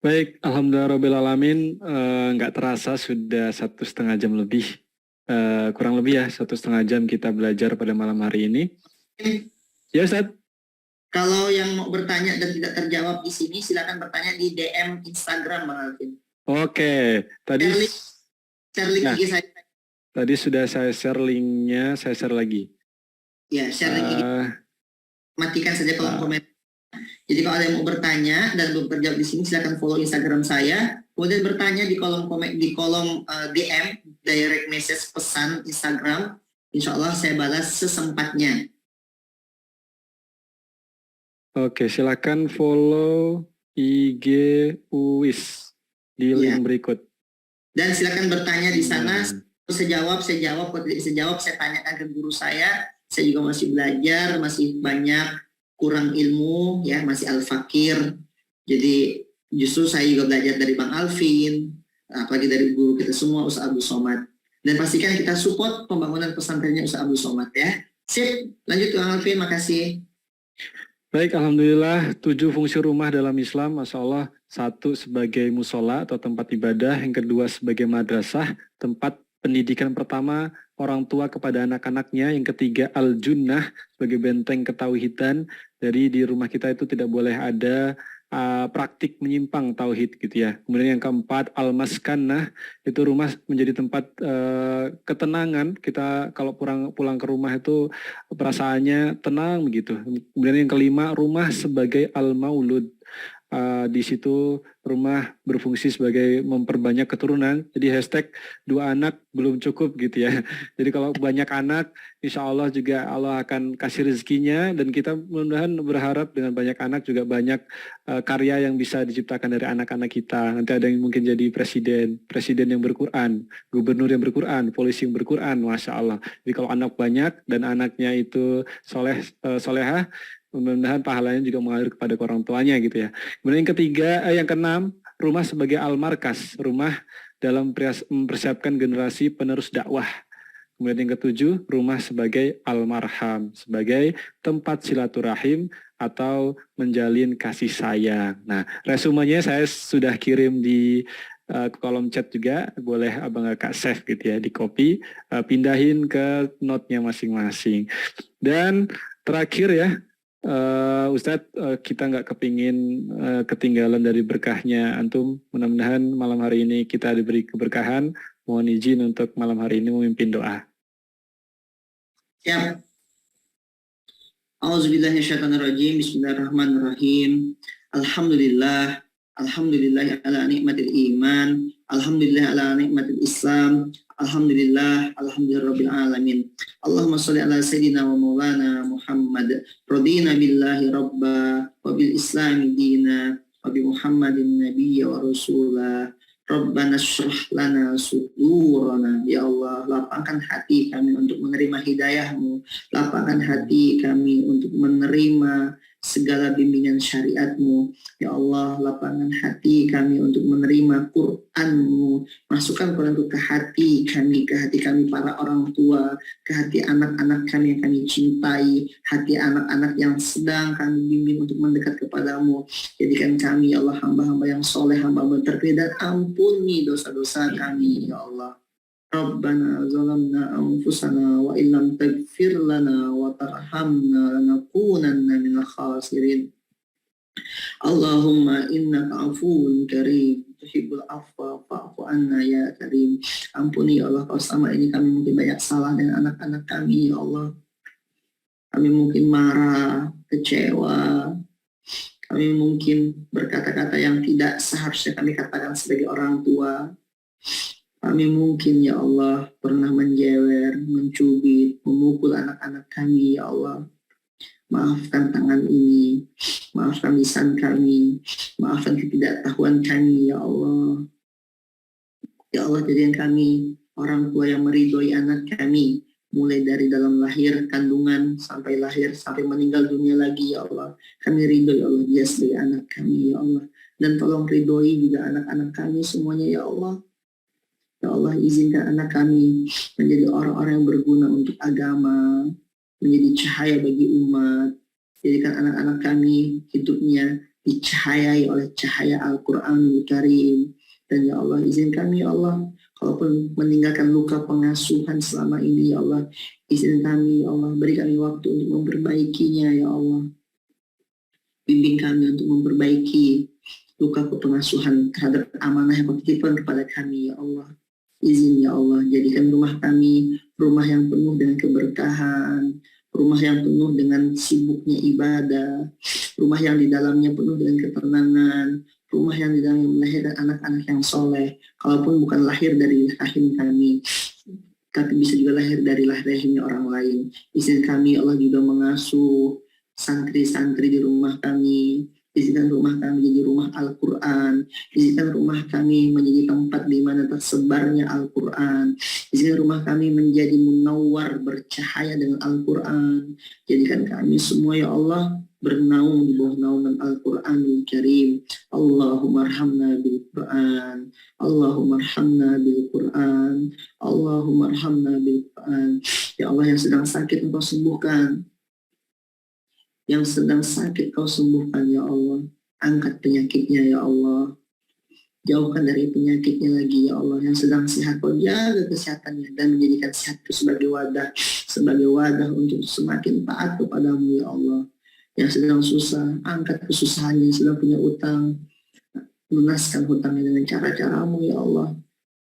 Baik, alhamdulillahirobbilalamin. Nggak terasa sudah 1,5 jam lebih, kurang lebih ya 1,5 jam kita belajar pada malam hari ini. Ya Ustaz. Kalau yang mau bertanya dan tidak terjawab di sini, silakan bertanya di DM Instagram Bang Alvin. Oke, tadi share link IG saya. Tadi sudah saya share linknya, saya share lagi. Ya, share lagi. Matikan saja kolom komentar. Jadi kalau ada yang mau bertanya dan belum terjawab di sini, silakan follow Instagram saya. Kemudian bertanya di kolom DM, direct message pesan Instagram. Insya Allah saya balas sesempatnya. Oke, silakan follow IG UIS di link berikut. Dan silakan bertanya di sana. Saya jawab. Kalau tidak bisa jawab, saya tanyakan ke guru saya. Saya juga masih belajar, masih banyak kurang ilmu, ya, masih al-fakir. Jadi justru saya juga belajar dari Bang Alvin, apalagi dari guru kita semua, Ustaz Abdul Somad. Dan pastikan kita support pembangunan pesantrennya Ustaz Abdul Somad, ya. Sip, lanjut Bang Alvin, makasih. Baik, alhamdulillah 7 fungsi rumah dalam Islam, Masya Allah. 1 sebagai musola atau tempat ibadah, yang kedua sebagai madrasah, tempat pendidikan pertama orang tua kepada anak-anaknya, yang ketiga al-junnah sebagai benteng ketauhidan. Jadi di rumah kita itu tidak boleh ada praktik menyimpang tauhid gitu ya. Kemudian yang keempat al-maskannah, itu rumah menjadi tempat ketenangan. Kita kalau pulang ke rumah itu perasaannya tenang begitu. Kemudian yang kelima rumah sebagai al-maulud. Di situ rumah berfungsi sebagai memperbanyak keturunan. Jadi hashtag 2 anak belum cukup gitu ya. Jadi kalau banyak anak, insya Allah juga Allah akan kasih rezekinya, dan kita mudah-mudahan berharap dengan banyak anak juga banyak karya yang bisa diciptakan dari anak-anak kita. Nanti ada yang mungkin jadi presiden yang berquran, gubernur yang berquran, polisi yang berquran, Masya Allah. Jadi kalau anak banyak dan anaknya itu solehah, mudah-mudahan pahalanya juga mengalir kepada orang tuanya gitu ya. Kemudian yang keenam, rumah sebagai al-markas, rumah dalam mempersiapkan generasi penerus dakwah. Kemudian yang ketujuh, rumah sebagai al-marham, sebagai tempat silaturahim atau menjalin kasih sayang. Nah, resumenya saya sudah kirim di kolom chat juga, boleh Abang Kakak save gitu ya, di copy, pindahin ke note-nya masing-masing. Dan terakhir ya, Ustadz, kita nggak kepingin ketinggalan dari berkahnya antum. Mudah-mudahan malam hari ini kita diberi keberkahan. Mohon izin untuk malam hari ini memimpin doa. Siap. A'udzubillahiminasyaitonirrajim. Bismillahirrahmanirrahim. Alhamdulillah ala nikmatil iman. Alhamdulillah ala nikmatil Islam. Alhamdulillah rabbil alamin. Allahumma sholli ala sayyidina wa maulana Muhammad. Radina billahi rabba wa bil islami dina wa bi Muhammadin nabiyya wa rasulah. Rabbana syrah lana sudurana. Ya Allah, lapangkan hati kami untuk menerima hidayah-Mu. Lapangkan hati kami untuk menerima segala bimbingan syariat-Mu. Ya Allah, lapangkan hati kami untuk menerima Quran-Mu. Masukkan Quran itu ke hati kami para orang tua, ke hati anak-anak kami yang kami cintai, hati anak-anak yang sedang kami bimbing untuk mendekat kepadamu. Jadikan kami, ya Allah, hamba-hamba yang soleh, hamba-hamba terpilih, dan ampuni dosa-dosa kami, ya Allah. Rabbana zalamna anfusana wa illam taghfir lana wa tarhamna lanakunanna minal khasirin. Allahumma innaka afuwun karim tuhibbul afwa fa'fu anna ya karim. Ampuni ya Allah, kalau selama ini kami mungkin banyak salah dengan anak-anak kami, ya Allah. Kami mungkin marah, kecewa, kami mungkin berkata-kata yang tidak seharusnya kami katakan sebagai orang tua. Kami mungkin, ya Allah, pernah menjewer, mencubit, memukul anak-anak kami, ya Allah. Maafkan tangan ini, maafkan lisan kami, maafkan ketidaktahuan kami, ya Allah. Ya Allah, jadikan kami orang tua yang meridhoi anak kami, mulai dari dalam lahir, kandungan, sampai lahir, sampai meninggal dunia lagi, ya Allah. Kami ridho, ya Allah, dia sebagai anak kami, ya Allah. Dan tolong ridhoi juga anak-anak kami semuanya, ya Allah. Ya Allah, izinkan anak kami menjadi orang-orang yang berguna untuk agama, menjadi cahaya bagi umat. Jadikan anak-anak kami hidupnya dicahayai oleh cahaya Al-Quranul Karim. Dan ya Allah, izinkan kami, ya Allah, kalaupun meninggalkan luka pengasuhan selama ini, ya Allah, izin kami, ya Allah, beri kami waktu untuk memperbaikinya, ya Allah. Bimbing kami untuk memperbaiki luka pengasuhan terhadap amanah yang kau titipkan kepada kami, ya Allah. Izin ya Allah, jadikan rumah kami rumah yang penuh dengan keberkahan, rumah yang penuh dengan sibuknya ibadah, rumah yang di dalamnya penuh dengan ketenangan, rumah yang di dalamnya melahirkan anak-anak yang soleh, kalaupun bukan lahir dari rahim kami, tapi bisa juga lahir dari rahimnya orang lain. Izin kami Allah juga mengasuh santri-santri di rumah kami. Izinkan rumah kami menjadi rumah Al-Quran. Izinkan rumah kami menjadi tempat di mana tersebarnya Al-Quran. Izinkan rumah kami menjadi munawwar, bercahaya dengan Al-Quran. Jadikan kami semua ya Allah bernaung di bawah naungan Al-Quranul Karim. Allahumma arhamna bil Quran. Allahumma arhamna bil Quran. Allahumma arhamna bil Quran. Ya Allah, yang sedang sakit Engkau sembuhkan. Yang sedang sakit Kau sembuhkan ya Allah. Angkat penyakitnya ya Allah. Jauhkan dari penyakitnya lagi ya Allah. Yang sedang sehat Kau jaga kesehatannya dan menjadikan sehat itu sebagai wadah untuk semakin taat kepadamu ya Allah. Yang sedang susah, angkat kesusahannya. Yang sedang punya utang, lunaskan hutangnya dengan cara-caramu ya Allah.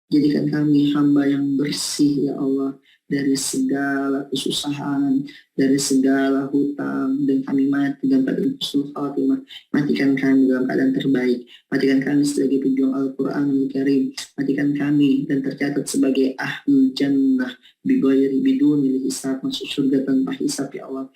Jadikan kami hamba yang bersih ya Allah, dari segala kesusahan, dari segala hutang, dan kami mati dalam keadaan husnul khatimah. Matikan kami dalam keadaan terbaik. Matikan kami sebagai pejuang Al-Quranul Karim. Matikan kami dan tercatat sebagai ahlul jannah bighairi bidunil hisab, masuk surga tanpa hisab ya Allah.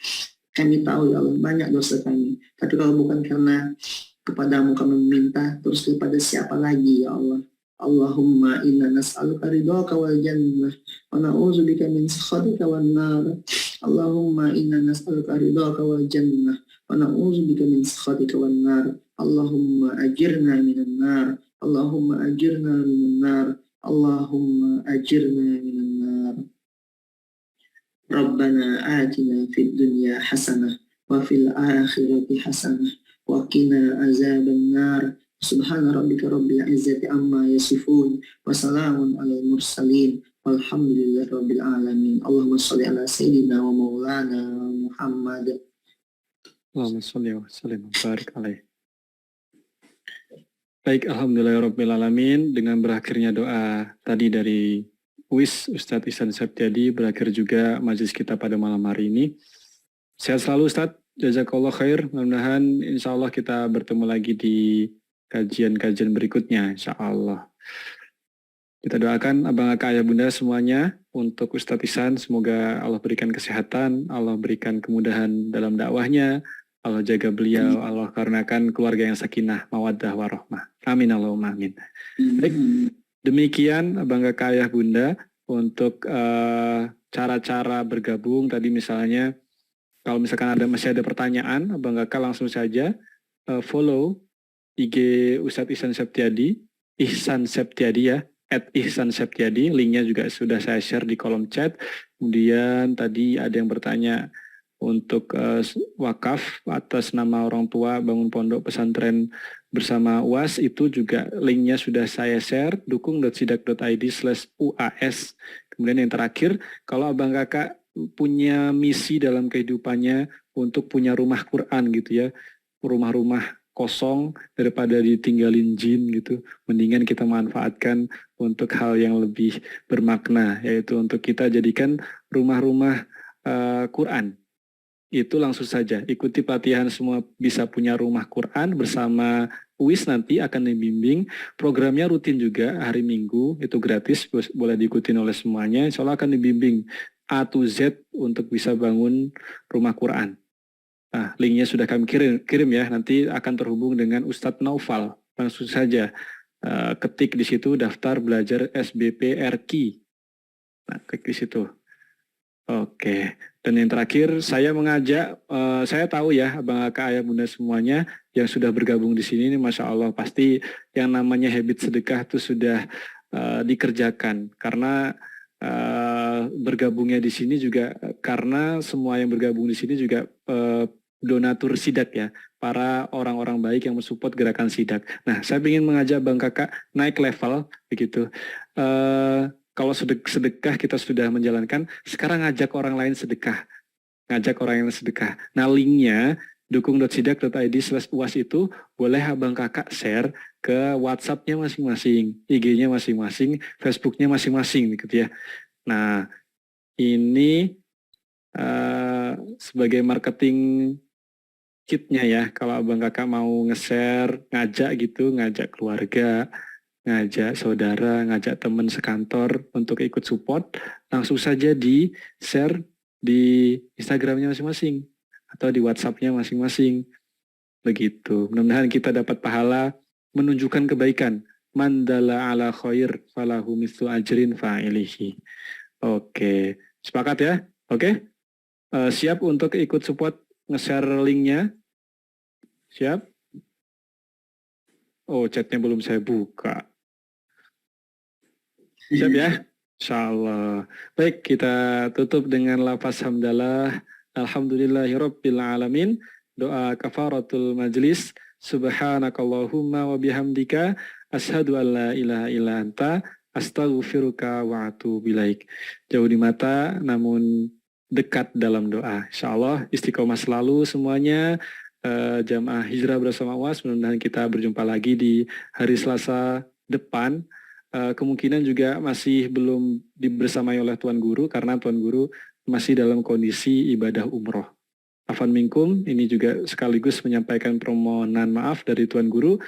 Kami tahu ya Allah banyak dosa kami, tapi kalau bukan karena kepadamu kami meminta, terus kepada siapa lagi ya Allah? Allahumma inna nas'aluka ridhaka wal jannah wa na'udzubika min sakhatika wan nar. Allahumma inna nas'aluka ridhaka wal jannah wa na'udzubika min sakhatika wan nar. Allahumma ajirna minan nar. Allahumma ajirna minan nar. Allahumma ajirna minan nar. Rabbana atina fid dunya hasanah wa fil akhirati hasanah wa qina azaban nar. Subhana rabbika rabbil izzati amma yasifun wa salamun alal mursalin walhamdulillahi rabbil alamin. Allahumma shalli ala sayyidina wa maulana Muhammad. Allahumma sholli wa sallim wa barik alaih. Baik, alhamdulillah rabbil alamin. Dengan berakhirnya doa tadi dari UIS Ustadz Ihsan Septiadi, berakhir juga majelis kita pada malam hari ini. Sehat selalu Ustadz, jazakallah khair. Mudah-mudahan insya Allah kita bertemu lagi di kajian-kajian berikutnya, insya Allah. Kita doakan abang kakak ayah bunda semuanya untuk Ustadz Ihsan, semoga Allah berikan kesehatan, Allah berikan kemudahan dalam dakwahnya, Allah jaga beliau, Allah karnakan keluarga yang sakinah, mawaddah, warahmah. Amin, Allahumma amin. Baik, demikian abang kakak ayah bunda untuk cara-cara bergabung. Tadi misalnya, kalau misalkan masih ada pertanyaan, abang kakak langsung saja follow IG Ustadz Ihsan Septiadi, Ihsan Septiadi ya, @ihsanseptiadi, linknya juga sudah saya share di kolom chat. Kemudian tadi ada yang bertanya untuk wakaf atas nama orang tua bangun pondok pesantren bersama UAS, itu juga linknya sudah saya share, dukung.sidak.id/UAS. Kemudian yang terakhir, kalau abang kakak punya misi dalam kehidupannya untuk punya rumah Quran gitu ya, rumah-rumah kosong daripada ditinggalin jin gitu, mendingan kita manfaatkan untuk hal yang lebih bermakna, yaitu untuk kita jadikan rumah-rumah Quran. Itu langsung saja ikuti pelatihan semua bisa punya rumah Quran bersama UIS, nanti akan dibimbing. Programnya rutin juga hari Minggu, itu gratis, boleh diikutin oleh semuanya. Insya Allah akan dibimbing A to Z untuk bisa bangun rumah Quran. Nah, linknya sudah kami kirim ya, nanti akan terhubung dengan Ustadz Naufal. Langsung saja ketik di situ daftar belajar SBP RQ. Nah, klik di situ. Oke, dan yang terakhir saya mengajak, saya tahu ya abang kakak ayah bunda semuanya yang sudah bergabung di sini, Masya Allah pasti yang namanya habit sedekah itu sudah dikerjakan, karena bergabungnya di sini juga karena semua yang bergabung di sini juga donatur sidak ya, para orang-orang baik yang mensupport gerakan sidak. Nah, saya ingin mengajak bang kakak naik level begitu. Kalau sedekah kita sudah menjalankan, sekarang ngajak orang lain sedekah, Nah, linknya dukung.sidak.id/uas itu boleh abang kakak share ke WhatsApp-nya masing-masing, IG-nya masing-masing, Facebook-nya masing-masing gitu ya. Nah, ini sebagai marketing kitnya ya, kalau abang kakak mau nge-share, ngajak keluarga, ngajak saudara, ngajak teman sekantor untuk ikut support, langsung saja di-share di Instagramnya masing-masing atau di WhatsApp-nya masing-masing. Begitu. Mudah-mudahan kita dapat pahala menunjukkan kebaikan. Man dalla ala khair falahu mithlu ajrin fa'ilihi. Oke, sepakat ya? Oke? Siap untuk ikut support nge-share linknya? Siap? Oh, chatnya belum saya buka. Siap ya? Insyaallah. Baik, kita tutup dengan lafaz hamdalah. Alhamdulillahirabbil alamin. Doa kafaratul majlis. Subhanakallahumma wa bihamdika asyhadu an la ilaha illa anta astaghfiruka wa atubu ilaik. Jauh di mata namun dekat dalam doa. Insyaallah istiqomah selalu semuanya. Jamaah hijrah bersama UAS, mudah-mudahan kita berjumpa lagi di hari Selasa depan. Kemungkinan juga masih belum dibersamai oleh Tuan Guru karena Tuan Guru masih dalam kondisi ibadah umroh. Afan minkum, ini juga sekaligus menyampaikan permohonan maaf dari Tuan Guru,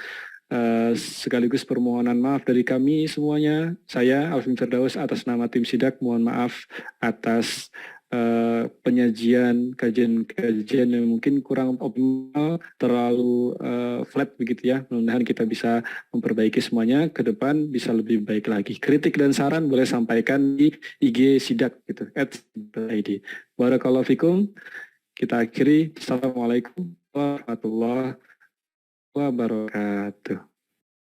sekaligus permohonan maaf dari kami semuanya. Saya Alvin Firdaus atas nama tim Sidak mohon maaf atas penyajian kajian yang mungkin kurang optimal, terlalu flat begitu ya. Mudah-mudahan kita bisa memperbaiki semuanya ke depan, bisa lebih baik lagi. Kritik dan saran boleh sampaikan di IG Sidak gitu @sidak.id. Barakallahu fikum. Kita akhiri. Assalamualaikum warahmatullahi wabarakatuh.